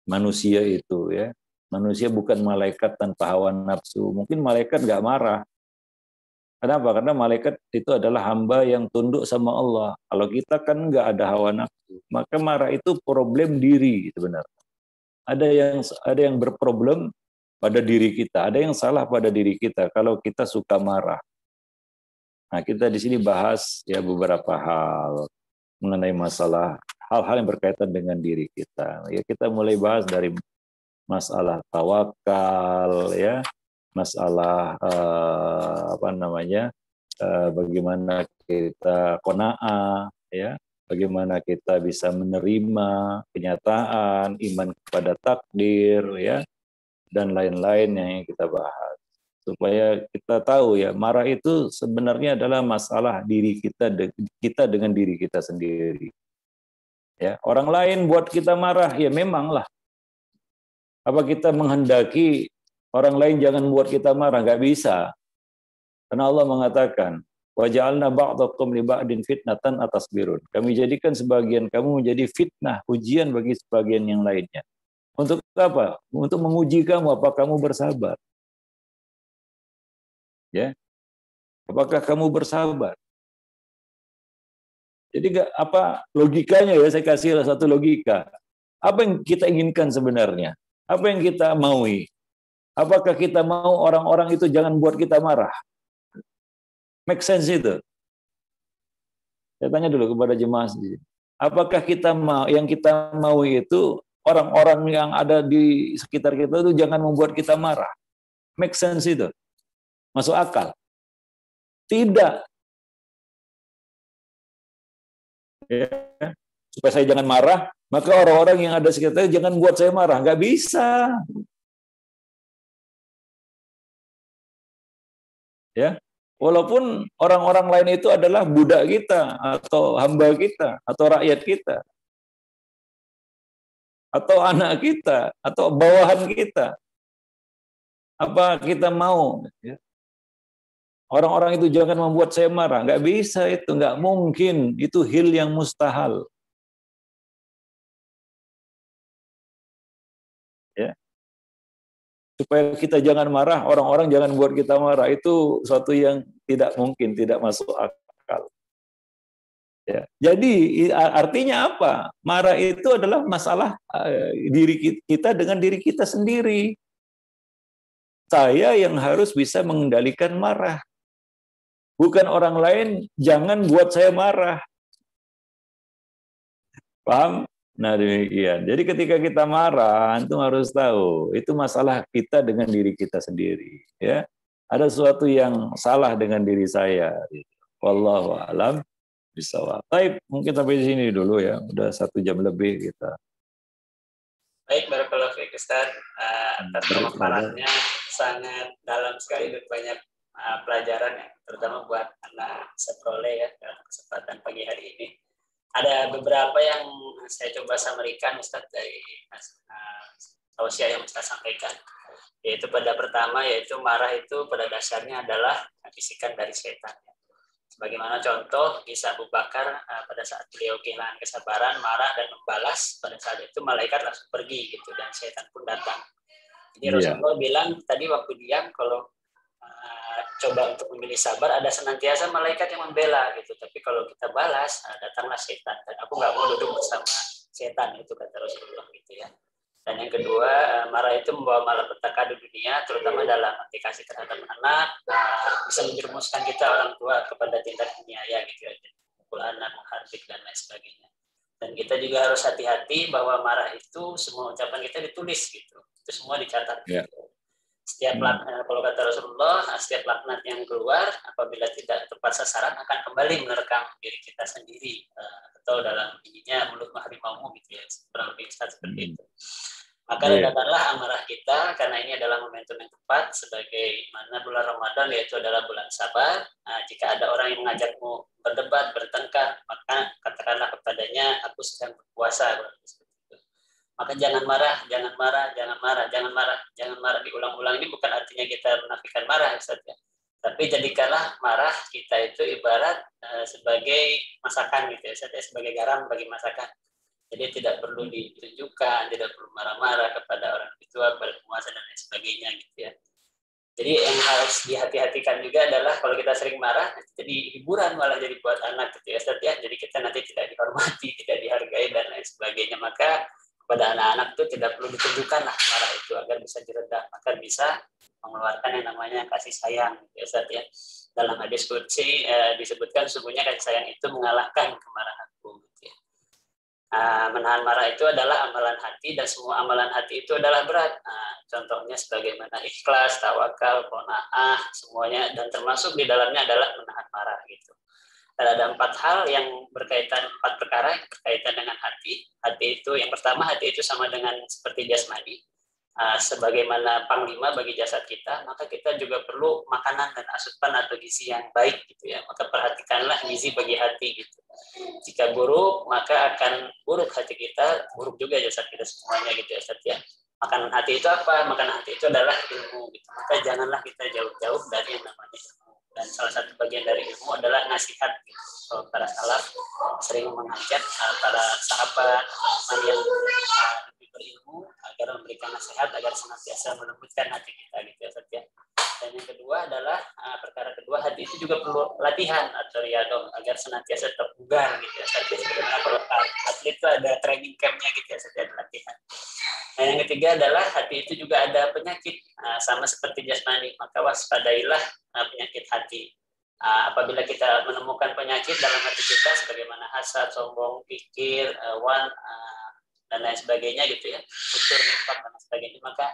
manusia itu ya. Manusia bukan malaikat tanpa hawa nafsu. Mungkin malaikat nggak marah. Kenapa? Karena malaikat itu adalah hamba yang tunduk sama Allah. Kalau kita kan nggak ada hawa nafsu, maka marah itu problem diri sebenarnya. Ada yang berproblem pada diri kita, ada yang salah pada diri kita kalau kita suka marah. Nah, kita di sini bahas ya beberapa hal mengenai masalah hal-hal yang berkaitan dengan diri kita. Ya, kita mulai bahas dari masalah tawakal ya, masalah bagaimana kita qanaah ya, bagaimana kita bisa menerima kenyataan, iman kepada takdir ya, dan lain-lain yang kita bahas. Supaya kita tahu ya, marah itu sebenarnya adalah masalah diri kita dengan diri kita sendiri. Ya, orang lain buat kita marah ya memanglah. Apa kita menghendaki orang lain jangan buat kita marah? Nggak bisa. Karena Allah mengatakan, wa ja'alna ba'dakum li ba'din fitnatan atasbirun. Kami jadikan sebagian kamu menjadi fitnah, ujian bagi sebagian yang lainnya. Untuk apa? Untuk menguji kamu apa kamu bersabar. Ya. Apakah kamu bersabar? Jadi apa logikanya ya, saya kasih satu logika. Apa yang kita inginkan sebenarnya? Apa yang kita maui? Apakah kita mau orang-orang itu jangan buat kita marah? Make sense itu? Saya tanya dulu kepada jemaah sendiri. Apakah kita yang kita mau itu orang-orang yang ada di sekitar kita itu jangan membuat kita marah? Make sense itu? Masuk akal? Tidak. Ya. Supaya saya jangan marah, maka orang-orang yang ada sekitar jangan buat saya marah. Nggak bisa. Ya. Walaupun orang-orang lain itu adalah budak kita, atau hamba kita, atau rakyat kita, atau anak kita, atau bawahan kita. Apa kita mau? Ya. Orang-orang itu jangan membuat saya marah. Nggak bisa itu, nggak mungkin. Itu hil yang mustahil. Ya. Supaya kita jangan marah, orang-orang jangan buat kita marah. Itu suatu yang tidak mungkin, tidak masuk akal. Ya. Jadi artinya apa? Marah itu adalah masalah diri kita dengan diri kita sendiri. Saya yang harus bisa mengendalikan marah. Bukan orang lain, jangan buat saya marah. Paham? Nah demikian. Jadi ketika kita marah, antum harus tahu itu masalah kita dengan diri kita sendiri. Ya, ada sesuatu yang salah dengan diri saya. Wallahu a'lam bishawab. Baik, mungkin sampai di sini dulu ya. Udah 1 jam lebih kita. Baik, barakallahu fiik Ustaz. Atas pemaparannya sangat dalam sekali dan banyak pelajaran ya, terutama buat anak sekolah ya dalam kesempatan pagi hari ini. Ada beberapa yang saya coba samarikan Ustaz dari tausiah yang Ustaz sampaikan. Yaitu pada pertama, yaitu marah itu pada dasarnya adalah bisikan dari setan. Sebagaimana contoh kisah Abu Bakar pada saat beliau kehilangan kesabaran, marah dan membalas, pada saat itu malaikat langsung pergi gitu dan setan pun datang. Jadi Rasulullah bilang tadi waktu diam kalau coba untuk memilih sabar ada senantiasa malaikat yang membela gitu. Tapi kalau kita balas datanglah setan dan aku nggak mau duduk bersama setan itu kata Rasulullah gitu ya. Dan yang kedua, marah itu membawa malapetaka di dunia, terutama dalam aplikasi terhadap anak, bisa menjerumuskan kita orang tua kepada tindak aniaya gitu ya, pukul anak, menghardik dan lain sebagainya. Dan kita juga harus hati-hati bahwa marah itu semua ucapan kita ditulis gitu, itu semua dicatat. Yeah. Setiap laknat, kalau kata Rasulullah, setiap laknat yang keluar apabila tidak tepat sasaran akan kembali menerkam diri kita sendiri, atau dalam ininya mulut harimau gitu ya, kurang lebih seperti itu. Maka redakanlah amarah kita karena ini adalah momentum yang tepat sebagai mana bulan Ramadan yaitu adalah bulan sabar. Jika ada orang yang mengajakmu berdebat, bertengkar, maka katakanlah kepadanya aku sedang berpuasa. Maka jangan marah, jangan marah, jangan marah, jangan marah, jangan marah diulang-ulang. Ini bukan artinya kita menafikan marah saja. Tapi jadikanlah marah kita itu ibarat sebagai masakan gitu ya, sebagai garam bagi masakan. Jadi tidak perlu ditunjukkan, tidak perlu marah-marah kepada orang tua, kepada penguasa dan lain sebagainya gitu ya. Jadi yang harus dihati-hatikan juga adalah kalau kita sering marah, jadi hiburan malah jadi buat anak gitu ya, ya. Jadi kita nanti tidak dihormati, tidak dihargai dan lain sebagainya. Maka kepada anak-anak itu tidak perlu ditunjukkan lah marah itu agar bisa diredam, agar bisa mengeluarkan yang namanya kasih sayang gitu ya. Dalam hadis qudsi disebutkan sesungguhnya kasih sayang itu mengalahkan kemarahanku gitu ya. Menahan marah itu adalah amalan hati dan semua amalan hati itu adalah berat. Contohnya sebagaimana ikhlas, tawakal, qanaah, semuanya dan termasuk di dalamnya adalah menahan marah gitu. Dan ada 4 hal yang berkaitan, 4 perkara yang berkaitan dengan hati. Hati itu yang pertama, hati itu sama dengan seperti jasmani. Sebagaimana panglima bagi jasad kita, maka kita juga perlu makanan dan asupan atau gizi yang baik gitu ya. Maka perhatikanlah gizi bagi hati gitu. Jika buruk, maka akan buruk hati kita, buruk juga jasad kita semuanya gitu ya, ya. Makanan hati itu apa? Makanan hati itu adalah ilmu gitu. Maka janganlah kita jauh-jauh dari yang namanya ilmu. Dan salah satu bagian dari ilmu adalah nasihat gitu. So, para salaf sering mengajak para sahabat yang lebih berilmu agar memberikan nasihat agar senantiasa melembutkan hati kita gitu ya, ya. Dan yang kedua adalah perkara kedua, hati itu juga perlu latihan atau riadoh agar senantiasa tetap bugar gitu ya. Sebenarnya kalau atlet itu ada training campnya gitu ya, setiap latihan. Dan yang ketiga adalah hati itu juga ada penyakit sama seperti jasmani, maka waspadailah penyakit hati. Apabila kita menemukan penyakit dalam hati kita sebagaimana hasad, sombong, pikir, dan lain sebagainya gitu ya, futur, nifaq dan sebagainya, maka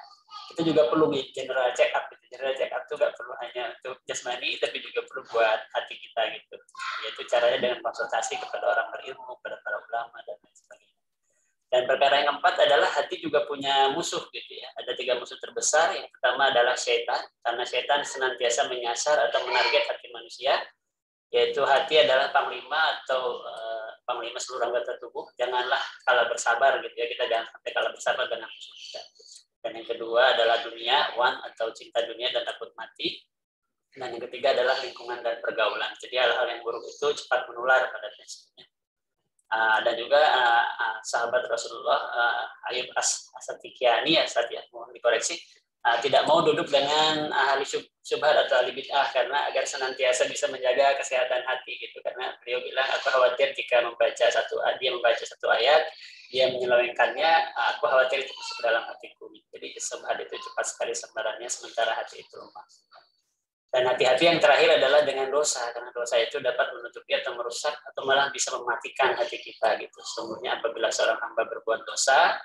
kita juga perlu general check up gitu. General check up itu nggak perlu hanya untuk jasmani tapi juga perlu buat hati kita gitu, yaitu caranya dengan konsultasi kepada orang berilmu, kepada para ulama dan lain sebagainya. Dan perkara yang keempat adalah hati juga punya musuh gitu ya. Ada 3 musuh terbesar. Yang pertama adalah setan, karena setan senantiasa menyasar atau menarget hati manusia, yaitu hati adalah panglima atau panglima seluruh anggota tubuh. Janganlah kalah bersabar gitu ya, kita jangan sampai kalah bersabar dengan musuh kita. Dan yang kedua adalah dunia, wan atau cinta dunia dan takut mati. Dan yang ketiga adalah lingkungan dan pergaulan. Jadi hal-hal yang buruk itu cepat menular pada prinsipnya. Dan juga sahabat Rasulullah Ayub As-Satikiani ya, mohon dikoreksi, tidak mau duduk dengan ahli syubhat atau ahli bid'ah karena agar senantiasa bisa menjaga kesehatan hati gitu, karena beliau bilang aku khawatir jika dia membaca satu ayat dia menyelewengkannya, aku khawatir itu masuk dalam hatiku. Jadi syubhat itu cepat sekali sebarannya sementara hati itu lemah. Dan hati-hati yang terakhir adalah dengan dosa, karena dosa itu dapat menutupi atau merusak atau malah bisa mematikan hati kita gitu. Sesungguhnya apabila seorang hamba berbuat dosa,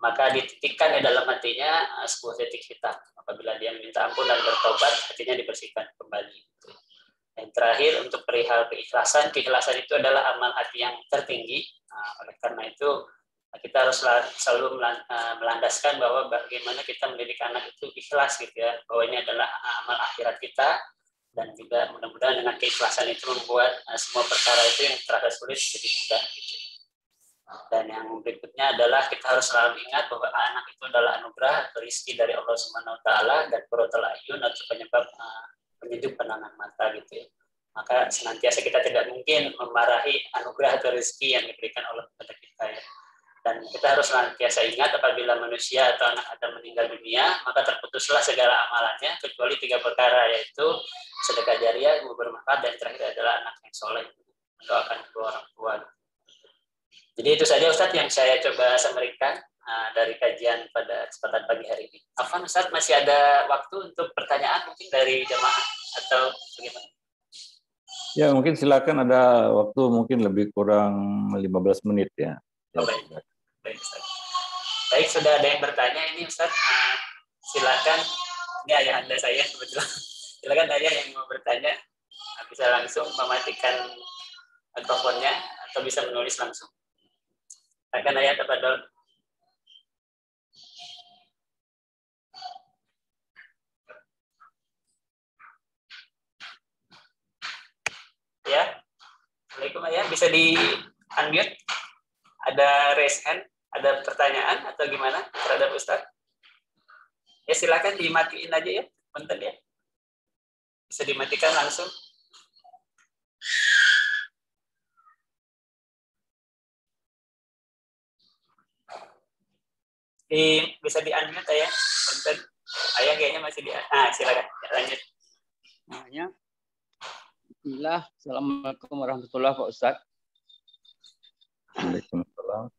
maka dititikkan di dalam hatinya sebuah titik hitam. Apabila dia meminta ampun dan bertobat, hatinya dibersihkan kembali. Gitu. Yang terakhir untuk perihal keikhlasan, keikhlasan itu adalah amal hati yang tertinggi. Oleh karena itu kita harus selalu melandaskan bahwa bagaimana kita mendidik anak itu ikhlas gitu ya, bahwa ini adalah amal akhirat kita, dan juga mudah-mudahan dengan keikhlasan itu membuat semua perkara itu yang terasa sulit jadi mudah gitu. Dan yang berikutnya adalah kita harus selalu ingat bahwa anak itu adalah anugerah atau rezeki dari Allah Subhanahu wa taala dan qurratul ayun atau penyebab penyejuk pandangan mata gitu ya. maka senantiasa kita tidak mungkin memarahi anugerah atau rezeki yang diberikan Allah kepada kita ya. Dan kita harus senantiasa ingat apabila manusia atau anak Adam meninggal dunia, maka terputuslah segala amalannya kecuali 3 perkara, yaitu sedekah jariah, ilmu bermanfaat, dan terakhir adalah anak yang soleh, mendoakan kedua orang tua. Jadi itu saja Ustadz yang saya coba sampaikan dari kajian pada kesempatan pagi hari ini. Afwan Ustadz, masih ada waktu untuk pertanyaan mungkin dari jemaah atau bagaimana? Ya, mungkin silakan, ada waktu mungkin lebih kurang 15 menit ya. Oh, baik, Ustaz. Baik, sudah ada yang bertanya ini Ustaz. Silakan. Ini ayah anda saya kebetulan. Silakan ayah yang mau bertanya bisa langsung mematikan mikrofonnya atau bisa menulis langsung. Silakan ayah, tafadhol. Ya, Assalamualaikum ayah. Bisa di unmute? Ada raise hand? Ada pertanyaan atau gimana terhadap Ustaz? Ya silakan dimatiin aja ya, bentar ya. Bisa dimatikan langsung. Bisa di unmute ya, bentar. Ayah kayaknya masih di. Silakan lanjut. Namanya. Bismillah. Assalamualaikum warahmatullahi wabarakatuh, Pak Ustaz. Waalaikumsalam.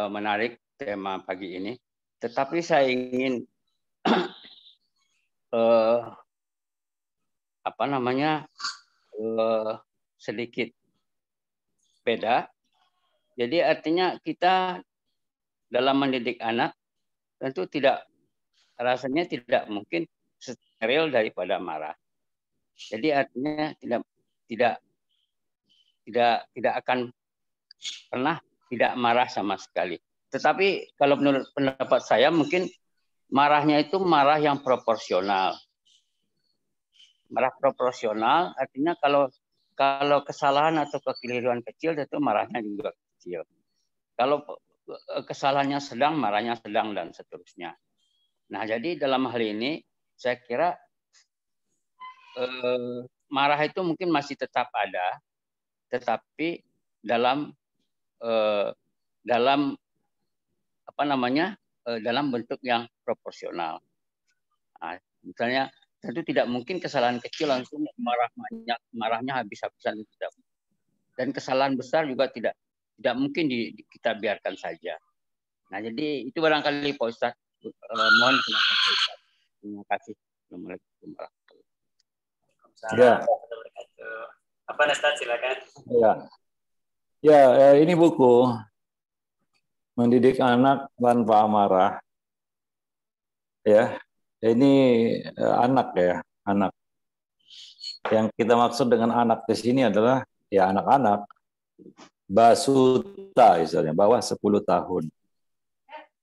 Menarik tema pagi ini. Tetapi saya ingin sedikit beda. Jadi artinya kita dalam mendidik anak tentu rasanya tidak mungkin steril daripada marah. Jadi artinya tidak akan pernah tidak marah sama sekali. Tetapi kalau menurut pendapat saya mungkin marahnya itu marah yang proporsional. Marah proporsional artinya kalau kesalahan atau kekeliruan kecil tentu marahnya juga kecil. Kalau kesalahannya sedang, marahnya sedang, dan seterusnya. Nah, jadi dalam hal ini saya kira marah itu mungkin masih tetap ada, tetapi dalam dalam bentuk yang proporsional. Nah, misalnya tentu tidak mungkin kesalahan kecil langsung marahnya habis-habisan, tidak. Dan kesalahan besar juga tidak mungkin kita biarkan saja. Nah, jadi itu barangkali Pak Ustaz. Mohon silakan Pak Ustaz. Terima kasih. Assalamualaikum warahmatullahi wabarakatuh. Apa Ustaz, silakan. Ya, ini buku Mendidik Anak Tanpa Amarah. Ya, ini anak ya, anak. Yang kita maksud dengan anak di sini adalah ya anak-anak basuta, misalnya bawah 10 tahun.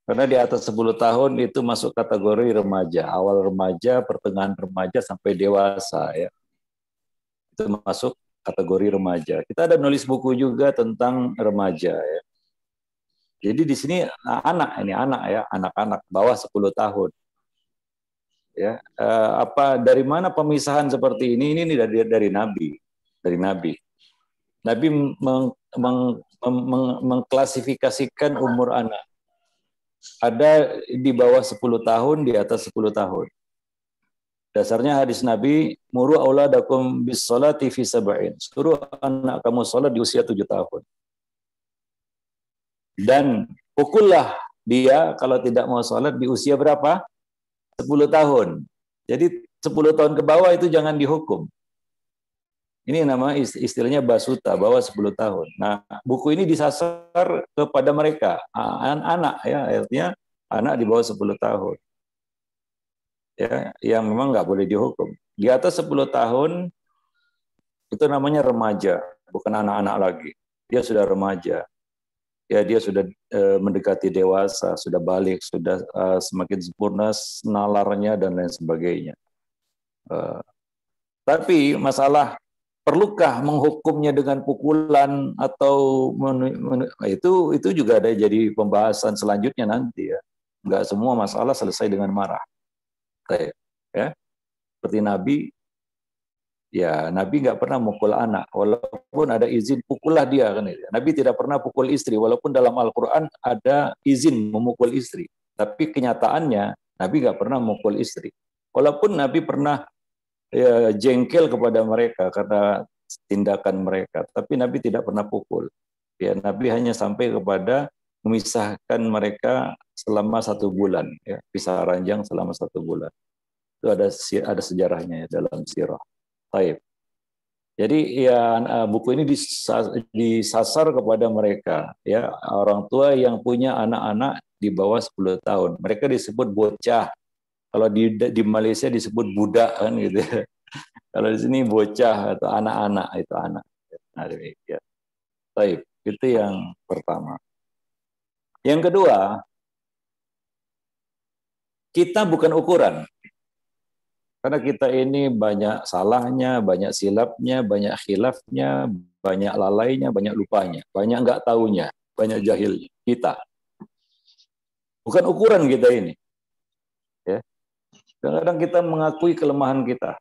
Karena di atas 10 tahun itu masuk kategori remaja, awal remaja, pertengahan remaja sampai dewasa ya. Itu masuk kategori remaja. Kita ada menulis buku juga tentang remaja ya. Jadi di sini anak-anak bawah 10 tahun. Ya, dari mana pemisahan seperti ini? Ini dari Nabi. Nabi mengklasifikasikan umur anak. Ada di bawah 10 tahun, di atas 10 tahun. Dasarnya hadis Nabi, muru auladakum bis sholati fi sab'in. Suruh anak kamu sholat di usia 7 tahun. Dan pukullah dia kalau tidak mau sholat di usia berapa? 10 tahun. Jadi 10 tahun ke bawah itu jangan dihukum. Ini nama istilahnya basuta, bawah 10 tahun. Nah, buku ini disasar kepada mereka, anak ya, artinya anak di bawah 10 tahun. Ya, yang memang nggak boleh dihukum. Di atas 10 tahun itu namanya remaja, bukan anak-anak lagi. Dia sudah remaja. Ya, dia sudah mendekati dewasa, sudah balik, sudah semakin sempurna nalarnya dan lain sebagainya. Tapi masalah perlukah menghukumnya dengan pukulan atau itu juga ada jadi pembahasan selanjutnya nanti ya. Enggak semua masalah selesai dengan marah. Ya. Seperti Nabi Ya, Nabi nggak pernah mukul anak, walaupun ada izin pukullah dia kan. Nabi tidak pernah pukul istri, walaupun dalam Al-Quran ada izin memukul istri. Tapi kenyataannya Nabi nggak pernah memukul istri. Walaupun Nabi pernah ya, jengkel kepada mereka karena tindakan mereka, tapi Nabi tidak pernah pukul. Ya, Nabi hanya sampai kepada memisahkan mereka selama 1 bulan, ya, pisah ranjang selama 1 bulan. Itu ada sejarahnya ya, dalam sirah. Taib. Jadi ya buku ini disasar kepada mereka, ya, orang tua yang punya anak-anak di bawah 10 tahun. Mereka disebut bocah. Kalau di Malaysia disebut budak kan gitu. Kalau di sini bocah atau anak-anak itu anak. Nah, demikian. Taib. Itu yang pertama. Yang kedua, kita bukan ukuran. Karena kita ini banyak salahnya, banyak silapnya, banyak khilafnya, banyak lalainya, banyak lupanya, banyak nggak taunya, banyak jahilnya. Kita. Bukan ukuran kita ini. Ya. Kadang-kadang kita mengakui kelemahan kita.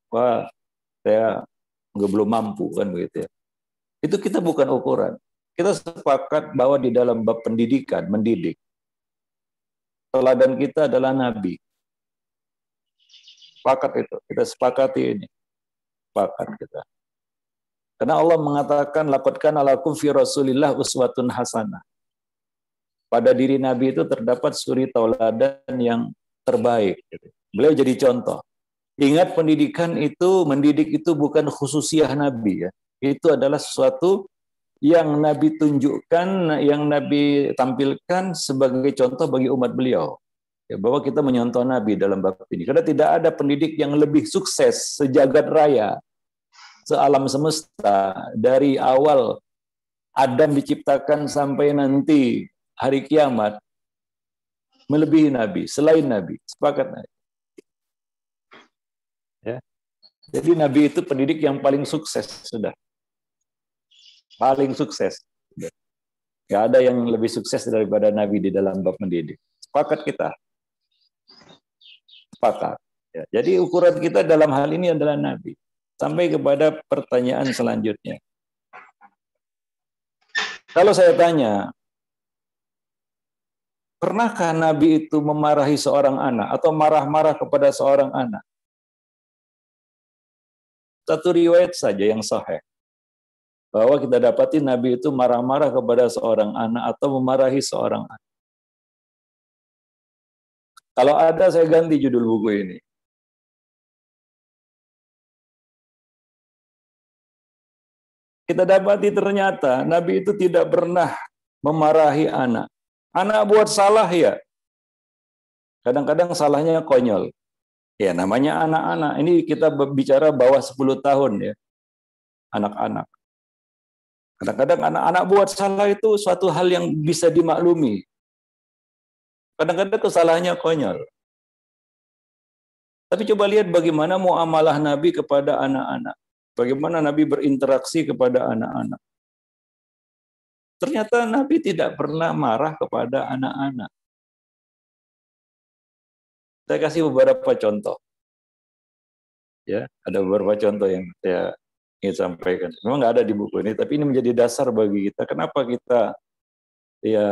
Wah, saya belum mampu, kan begitu ya. Itu kita bukan ukuran. Kita sepakat bahwa di dalam bab pendidikan, mendidik, teladan kita adalah Nabi. Sepakat itu, kita sepakati ini. Sepakat kita. Karena Allah mengatakan, laqad kana lakum fi Rasulillah uswatun hasanah. Pada diri Nabi itu terdapat suri tauladan yang terbaik. Beliau jadi contoh. Ingat, pendidikan itu, mendidik itu bukan khususiah Nabi, ya. Itu adalah sesuatu yang Nabi tunjukkan, yang Nabi tampilkan sebagai contoh bagi umat beliau. Ya, bahwa kita menyontoh Nabi dalam bab ini. Karena tidak ada pendidik yang lebih sukses sejagat raya, sealam semesta, dari awal Adam diciptakan sampai nanti hari kiamat, melebihi Nabi, selain Nabi. Sepakat Nabi. Ya. Jadi Nabi itu pendidik yang paling sukses sudah. Paling sukses. Gak ada yang lebih sukses daripada Nabi di dalam bab mendidik. Sepakat kita. Sepakat. Ya, jadi ukuran kita dalam hal ini adalah Nabi. Sampai kepada pertanyaan selanjutnya. Kalau saya tanya, pernahkah Nabi itu memarahi seorang anak atau marah-marah kepada seorang anak? Satu riwayat saja yang sahih, bahwa kita dapati Nabi itu marah-marah kepada seorang anak atau memarahi seorang anak. Kalau ada, saya ganti judul buku ini. Kita dapati ternyata Nabi itu tidak pernah memarahi anak. Anak buat salah ya. Kadang-kadang salahnya konyol. Ya, namanya anak-anak. Ini kita bicara bawah 10 tahun ya. Anak-anak. Kadang-kadang anak-anak buat salah itu suatu hal yang bisa dimaklumi. Kadang-kadang kesalahannya konyol. Tapi coba lihat bagaimana muamalah Nabi kepada anak-anak. Bagaimana Nabi berinteraksi kepada anak-anak. Ternyata Nabi tidak pernah marah kepada anak-anak. Saya kasih beberapa contoh. Ya, ada beberapa contoh yang saya ingin sampaikan. Memang nggak ada di buku ini, tapi ini menjadi dasar bagi kita. Kenapa kita ya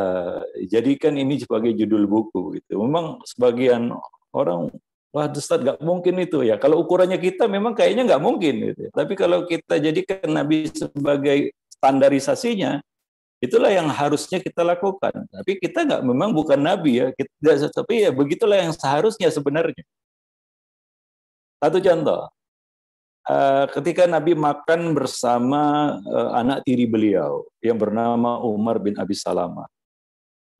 jadikan ini sebagai judul buku gitu. Memang sebagian orang, wah Ustaz, nggak mungkin itu ya. Kalau ukurannya kita memang kayaknya nggak mungkin gitu. Tapi kalau kita jadikan Nabi sebagai standarisasinya, itulah yang harusnya kita lakukan. Tapi kita memang bukan Nabi ya. Tapi ya begitulah yang seharusnya sebenarnya. Satu contoh, ketika Nabi makan bersama anak tiri beliau yang bernama Umar bin Abi Salamah.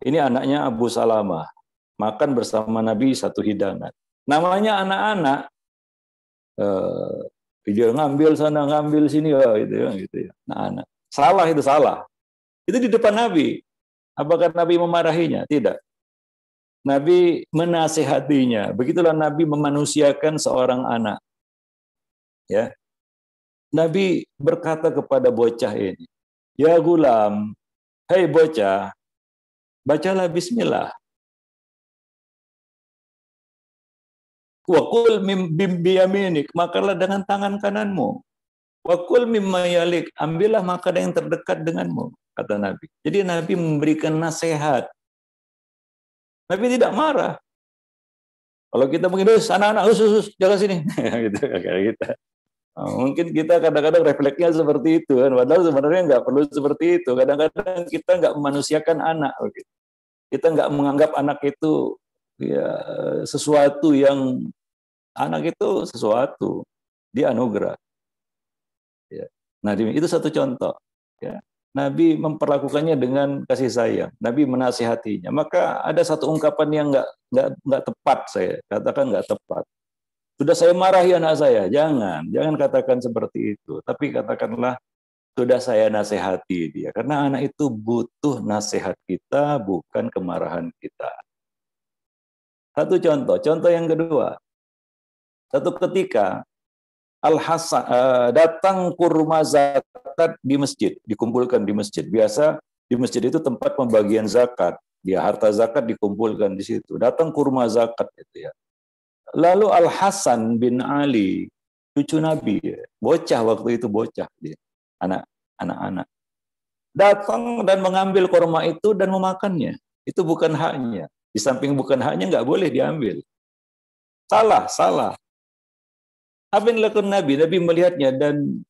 Ini anaknya Abu Salamah. Makan bersama Nabi satu hidangan. Namanya anak-anak, dia ngambil sana, ngambil sini, gitu ya. Anak-anak. Salah itu salah. Itu di depan Nabi. Apakah Nabi memarahinya? Tidak. Nabi menasihatinya. Begitulah Nabi memanusiakan seorang anak. Ya. Nabi berkata kepada bocah ini, "Ya gulam, hei bocah, bacalah bismillah." Wa kul biyaminik, makanlah dengan tangan kananmu. Wa kul mimma yalik, ambillah makanan yang terdekat denganmu, kata Nabi. Jadi Nabi memberikan nasihat. Nabi tidak marah. Kalau kita mungkin, anak-anak, jangan sini. Gitu, kayak kita. Mungkin kita kadang-kadang refleksnya seperti itu, kan? Padahal sebenarnya nggak perlu seperti itu. Kadang-kadang kita nggak memanusiakan anak. Kita nggak menganggap anak itu ya sesuatu yang, anak itu sesuatu, dia anugerah. Ya. Nah, itu satu contoh. Ya. Nabi memperlakukannya dengan kasih sayang. Nabi menasihatinya. Maka ada satu ungkapan yang nggak tepat, saya katakan nggak tepat. Sudah saya marahi anak saya, jangan katakan seperti itu. Tapi katakanlah sudah saya nasihati dia. Karena anak itu butuh nasihat kita, bukan kemarahan kita. Satu contoh yang kedua. Satu ketika Al-Hasan datang kurma zakat di masjid, dikumpulkan di masjid. Biasa di masjid itu tempat pembagian zakat. Dia harta zakat dikumpulkan di situ. Datang kurma zakat itu ya. Lalu Al-Hasan bin Ali, cucu Nabi, bocah waktu itu bocah dia, anak-anak. Datang dan mengambil kurma itu dan memakannya. Itu bukan haknya. Di samping bukan haknya nggak boleh diambil. Salah. Apa yang dilakukan Nabi? Nabi melihatnya dan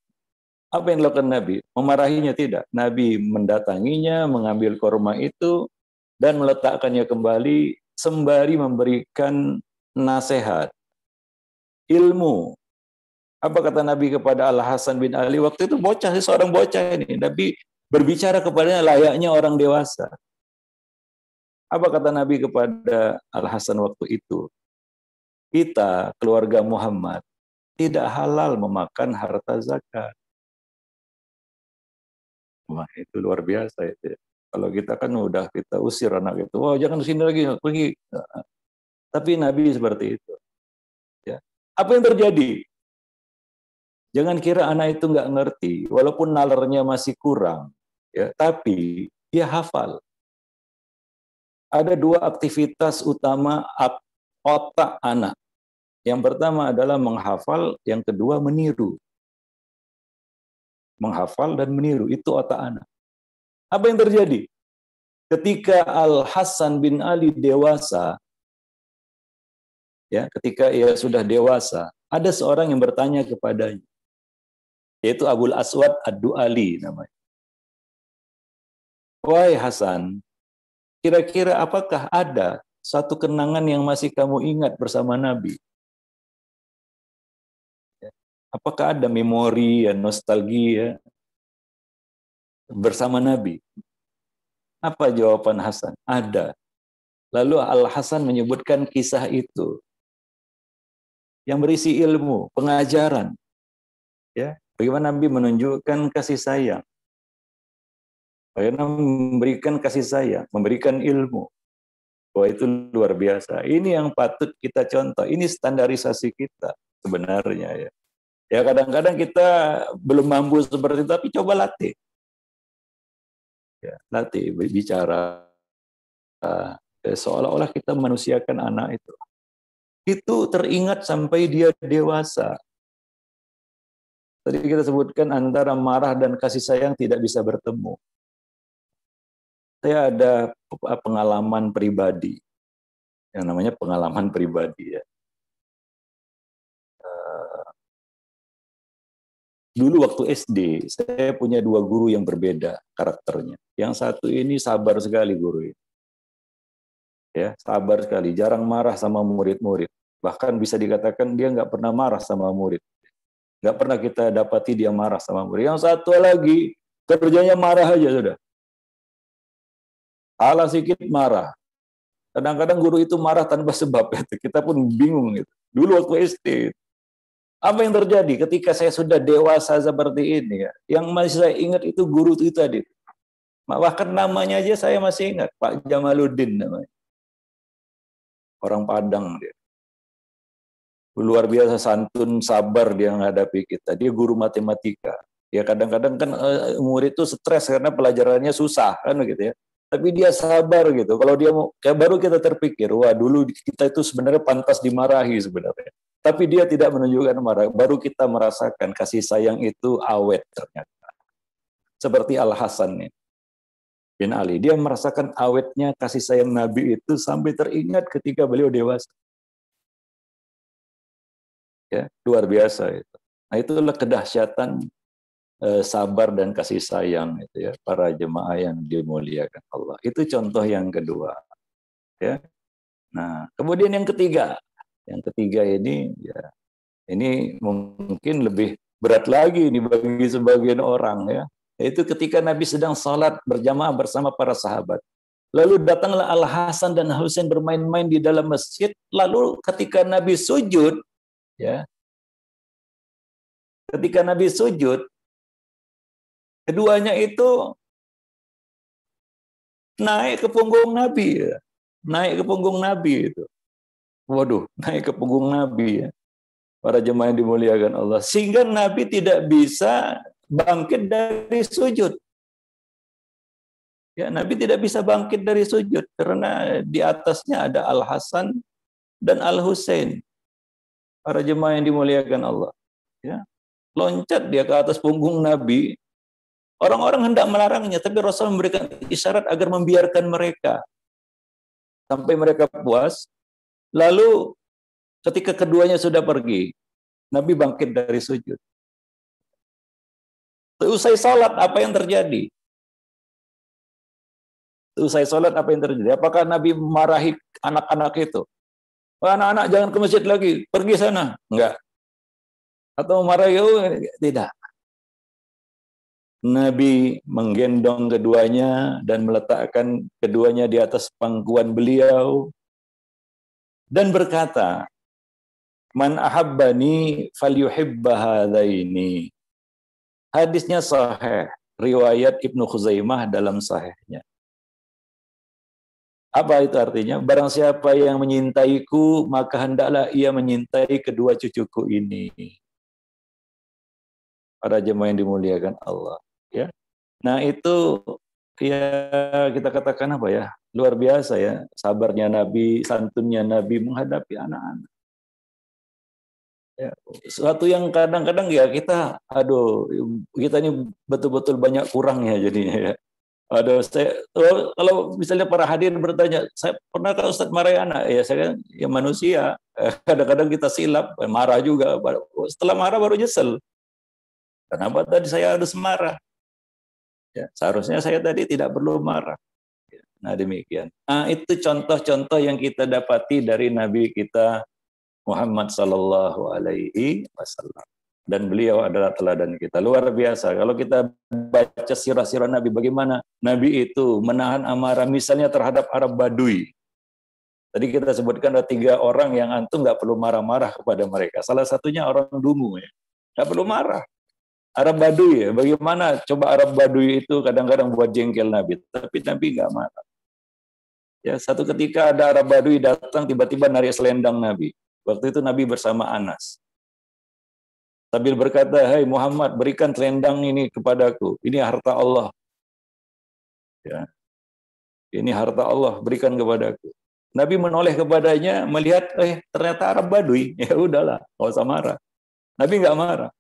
apa yang dilakukan Nabi? Memarahinya tidak. Nabi mendatanginya, mengambil kurma itu dan meletakkannya kembali sembari memberikan nasihat, ilmu. Apa kata Nabi kepada Al-Hasan bin Ali? Waktu itu bocah, seorang bocah ini. Nabi berbicara kepadanya layaknya orang dewasa. Apa kata Nabi kepada Al-Hasan waktu itu? Kita, keluarga Muhammad, tidak halal memakan harta zakat. Wah, itu luar biasa itu. Kalau kita kan udah kita usir anak itu, wah jangan sini lagi, pergi. Tapi Nabi seperti itu. Ya. Apa yang terjadi? Jangan kira anak itu nggak ngerti, walaupun nalarnya masih kurang, ya, tapi dia hafal. Ada dua aktivitas utama otak anak. Yang pertama adalah menghafal, yang kedua meniru. Menghafal dan meniru, itu otak anak. Apa yang terjadi? Ketika Al-Hasan bin Ali dewasa, ya, ketika ia sudah dewasa, ada seorang yang bertanya kepadanya, yaitu Abul Aswad Ad-Du'ali namanya. Wahai Hasan, kira-kira apakah ada satu kenangan yang masih kamu ingat bersama Nabi? Apakah ada memori, nostalgia bersama Nabi? Apa jawaban Hasan? Ada. Lalu Al-Hasan menyebutkan kisah itu yang berisi ilmu, pengajaran. Ya, bagaimana Nabi menunjukkan kasih sayang. Bagaimana memberikan kasih sayang, memberikan ilmu. Wah, itu luar biasa. Ini yang patut kita contoh. Ini standarisasi kita sebenarnya ya. Ya kadang-kadang kita belum mampu seperti itu, tapi coba latih. Ya, latih bicara seolah-olah kita manusiakan anak itu. Itu teringat sampai dia dewasa. Tadi kita sebutkan antara marah dan kasih sayang tidak bisa bertemu. Saya ada pengalaman pribadi, yang namanya pengalaman pribadi ya. Dulu waktu SD, saya punya dua guru yang berbeda karakternya. Yang satu ini sabar sekali guru ini. Ya, sabar sekali, jarang marah sama murid-murid. Bahkan bisa dikatakan dia nggak pernah marah sama murid. Nggak pernah kita dapati dia marah sama murid. Yang satu lagi, kerjanya marah aja sudah. Salah sedikit marah. Kadang-kadang guru itu marah tanpa sebab. Kita pun bingung. Gitu. Dulu waktu SD, apa yang terjadi ketika saya sudah dewasa seperti ini? Ya? Yang masih saya ingat itu guru itu tadi. Bahkan namanya aja saya masih ingat, Pak Jamaluddin namanya. Orang Padang dia. Luar biasa santun, sabar dia menghadapi kita. Dia guru matematika. Ya kadang-kadang kan murid itu stres karena pelajarannya susah kan gitu ya. Tapi dia sabar gitu. Kalau dia mau, kayak baru kita terpikir, wah dulu kita itu sebenarnya pantas dimarahi sebenarnya. Tapi dia tidak menunjukkan marah. Baru kita merasakan kasih sayang itu awet ternyata. Seperti Al-Hasan bin Ali. Dia merasakan awetnya kasih sayang Nabi itu sampai teringat ketika beliau dewasa. Ya, luar biasa itu. Nah, itulah kedahsyatan sabar dan kasih sayang itu ya, para jemaah yang dimuliakan Allah. Itu contoh yang kedua. Ya. Nah, kemudian yang ketiga. Yang ketiga ini ya, ini mungkin lebih berat lagi nih bagi sebagian orang ya. Yaitu ketika Nabi sedang salat berjamaah bersama para sahabat. Lalu datanglah Al-Hasan dan Husain bermain-main di dalam masjid. Lalu ketika Nabi sujud, ya, ketika Nabi sujud, keduanya itu naik ke punggung Nabi, ya. Naik ke punggung Nabi itu. Waduh, naik ke punggung Nabi ya. Para jemaah yang dimuliakan Allah. Sehingga Nabi tidak bisa bangkit dari sujud. Ya, Nabi tidak bisa bangkit dari sujud karena di atasnya ada Al-Hasan dan Al-Husain. Para jemaah yang dimuliakan Allah. Ya. Loncat dia ke atas punggung Nabi. Orang-orang hendak melarangnya, tapi Rasul memberikan isyarat agar membiarkan mereka sampai mereka puas. Lalu ketika keduanya sudah pergi, Nabi bangkit dari sujud. Usai salat, apa yang terjadi? Usai salat, apa yang terjadi? Apakah Nabi memarahi anak-anak itu? Anak-anak jangan ke masjid lagi, pergi sana. Enggak. Atau memarahi? Tidak. Nabi menggendong keduanya dan meletakkan keduanya di atas pangkuan beliau dan berkata, "Man ahabbani falyuhibba hadaini." Hadisnya sahih, riwayat Ibnu Khuzaimah dalam sahihnya. Apa itu artinya? Barang siapa yang menyintaiku, maka hendaklah ia menyintai kedua cucuku ini. Para jemaah yang dimuliakan Allah. Ya. Nah itu ya kita katakan apa ya, luar biasa ya, sabarnya Nabi, santunnya Nabi menghadapi anak-anak. Ya, suatu yang kadang-kadang ya kita, kita ini betul-betul banyak kurangnya jadinya ya. Kalau misalnya para hadirin bertanya, saya pernahkah Ustadz marahi anak? Ya saya kan ya manusia, kadang-kadang kita silap, marah juga. Setelah marah baru nyesel. Kenapa tadi saya harus marah? Ya, seharusnya saya tadi tidak perlu marah. Nah demikian. Nah, itu contoh-contoh yang kita dapati dari Nabi kita Muhammad Sallallahu Alaihi Wasallam. Dan beliau adalah teladan kita. Luar biasa. Kalau kita baca sirah-sirah Nabi, bagaimana Nabi itu menahan amarah misalnya terhadap Arab Badui. Tadi kita sebutkan ada 3 orang yang antum nggak perlu marah-marah kepada mereka. Salah satunya orang Dungu ya. Nggak perlu marah. Arab Badui ya, bagaimana coba Arab Badui itu kadang-kadang buat jengkel Nabi, tapi Nabi nggak marah. Ya, satu ketika ada Arab Badui datang tiba-tiba narik selendang Nabi. Waktu itu Nabi bersama Anas. Sambil berkata, "Hai Muhammad, berikan selendang ini kepadaku. Ini harta Allah." Ya. Ini harta Allah, berikan kepadaku. Nabi menoleh kepadanya, melihat, ternyata Arab Badui. Ya udahlah, nggak usah marah. Nabi nggak marah.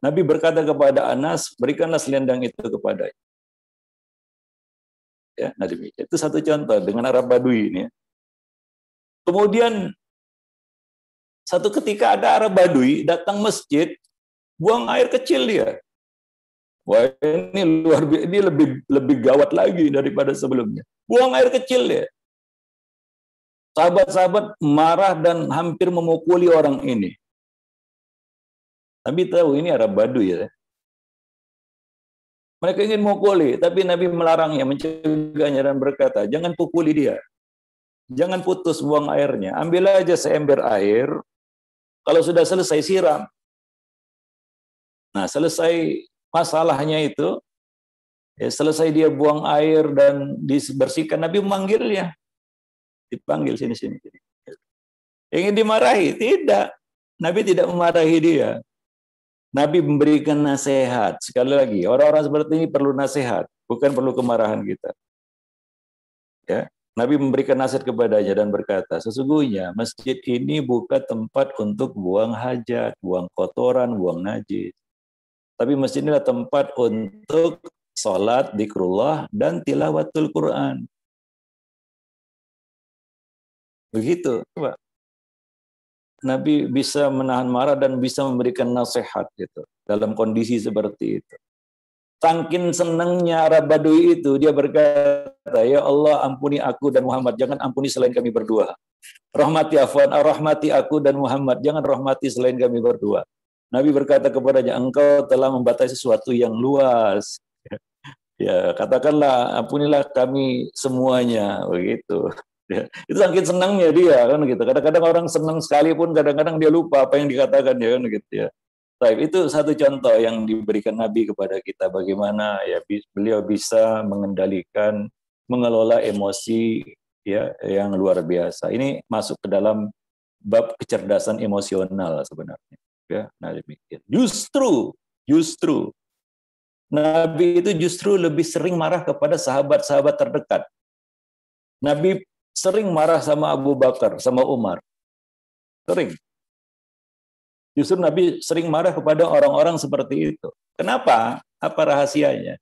Nabi berkata kepada Anas, berikanlah selendang itu kepadanya. Ya, nah demikian. Itu satu contoh dengan Arab Badui ini. Kemudian satu ketika ada Arab Badui datang masjid, buang air kecil dia. Wah ini lebih gawat lagi daripada sebelumnya. Buang air kecil dia. Sahabat-sahabat marah dan hampir memukuli orang ini. Nabi tahu ini Arab Badui ya. Mereka ingin memukuli, tapi Nabi melarangnya, mencegahnya dan berkata, jangan pukuli dia. Jangan putus buang airnya. Ambil aja seember air. Kalau sudah selesai siram. Nah, selesai masalahnya itu, ya selesai dia buang air dan dibersihkan, Nabi memanggilnya. Dipanggil sini. Ingin dimarahi? Tidak. Nabi tidak memarahi dia. Nabi memberikan nasihat. Sekali lagi, orang-orang seperti ini perlu nasihat, bukan perlu kemarahan kita. Ya, Nabi memberikan nasihat kepadanya dan berkata, sesungguhnya masjid ini bukan tempat untuk buang hajat, buang kotoran, buang najis. Tapi masjid ini adalah tempat untuk sholat, zikrullah, dan tilawatul Quran. Begitu, Pak. Nabi bisa menahan marah dan bisa memberikan nasihat gitu dalam kondisi seperti itu. Saking senangnya Arab Badui itu, dia berkata, ya Allah ampuni aku dan Muhammad, jangan ampuni selain kami berdua. Rahmati aku dan Muhammad, jangan rahmati selain kami berdua. Nabi berkata kepadanya, engkau telah membatasi sesuatu yang luas. Ya, katakanlah ampunilah kami semuanya, begitu. Ya, itu saking senangnya dia kan gitu. Kadang-kadang orang senang sekalipun kadang-kadang dia lupa apa yang dikatakan ya kan gitu ya. Baik, itu satu contoh yang diberikan Nabi kepada kita bagaimana ya beliau bisa mengendalikan, mengelola emosi ya yang luar biasa. Ini masuk ke dalam bab kecerdasan emosional sebenarnya. Ya, nah demikian. Justru Nabi itu justru lebih sering marah kepada sahabat-sahabat terdekat. Nabi sering marah sama Abu Bakar, sama Umar. Sering. Justru Nabi sering marah kepada orang-orang seperti itu. Kenapa? Apa rahasianya?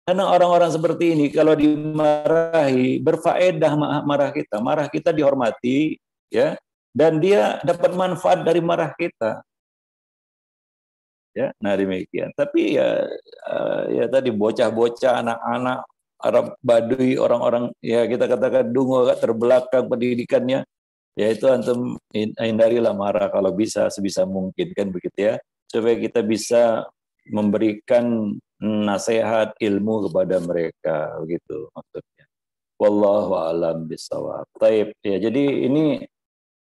Karena orang-orang seperti ini kalau dimarahi berfaedah marah kita dihormati, ya, dan dia dapat manfaat dari marah kita. Ya, nah demikian. Tapi ya tadi bocah-bocah, anak-anak Arab Baduy, orang-orang ya kita katakan dungu agak terbelakang pendidikannya, ya itu antum hindarilah marah kalau bisa sebisa mungkin kan begitu ya, supaya kita bisa memberikan nasihat ilmu kepada mereka begitu maksudnya. Wallahu a'lam bishawab. Baik, ya jadi ini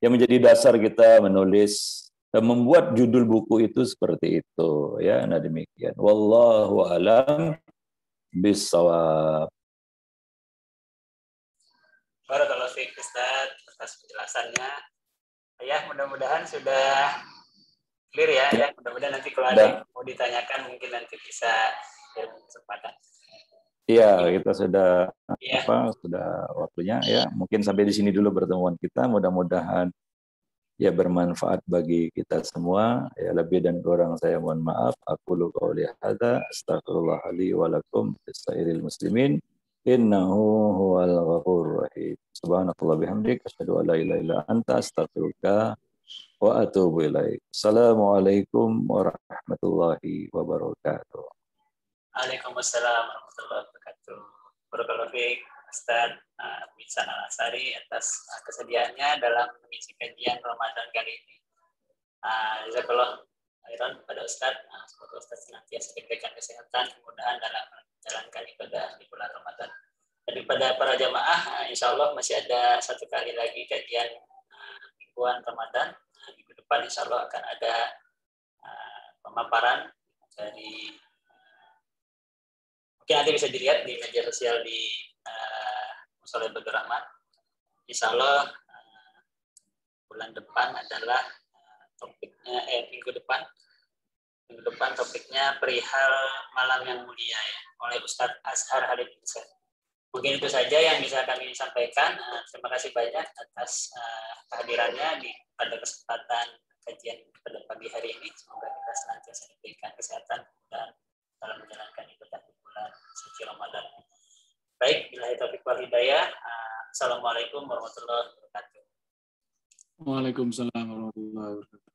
yang menjadi dasar kita menulis dan membuat judul buku itu seperti itu ya. Nah demikian. Wallahu a'lam bishawab. Barakallahu fiik Ustaz atas penjelasannya. Ya, mudah-mudahan sudah clear ya. Mudah-mudahan nanti kalau ada yang mau ditanyakan mungkin nanti bisa kesempatan. Iya, kita sudah sudah waktunya ya. Mungkin sampai di sini dulu pertemuan kita. Mudah-mudahan ya bermanfaat bagi kita semua. Ya lebih dan kurang saya mohon maaf. Aqulu qouli hadza astaghfirullah li wa lakum bisairil muslimin. Innahu huwal ghafurur rahim. Subhanakallah bihamdik asyhadu an la ilaha illa anta astaghfiruka wa atubu ilaik. Assalamualaikum warahmatullahi wabarakatuh. Waalaikumsalam warahmatullahi wabarakatuh. Barakallahu fiik Ustaz Abu Ihsan Al-Asari atas kesediaannya dalam mengisi kajian Ramadan kali ini. Jazakallah khairan pada Ustaz. Semoga Ustaz senantiasa diberikan kesehatan, kemudahan dalam menjalankan ibadah di bulan Ramadan. Dan pada para jamaah, insya Allah masih ada satu kali lagi kajian mingguan Ramadan. Minggu depan insya Allah akan ada pemaparan dari mungkin nanti bisa dilihat di media sosial di Mushola Ibadur Rahman. Insya Allah bulan depan adalah topiknya minggu depan topiknya perihal malam yang mulia ya oleh Ustadz Azhar Halid Hussein. Mungkin itu saja yang bisa kami sampaikan. Terima kasih banyak atas kehadirannya pada kesempatan kajian pada pagi hari ini. Semoga kita senantiasa diberikan kesehatan dan dalam menjalankan ibadah di bulan suci Ramadan. Baik, billahi taufiq wal hidayah. Assalamualaikum warahmatullahi wabarakatuh. Waalaikumsalam warahmatullahi wabarakatuh.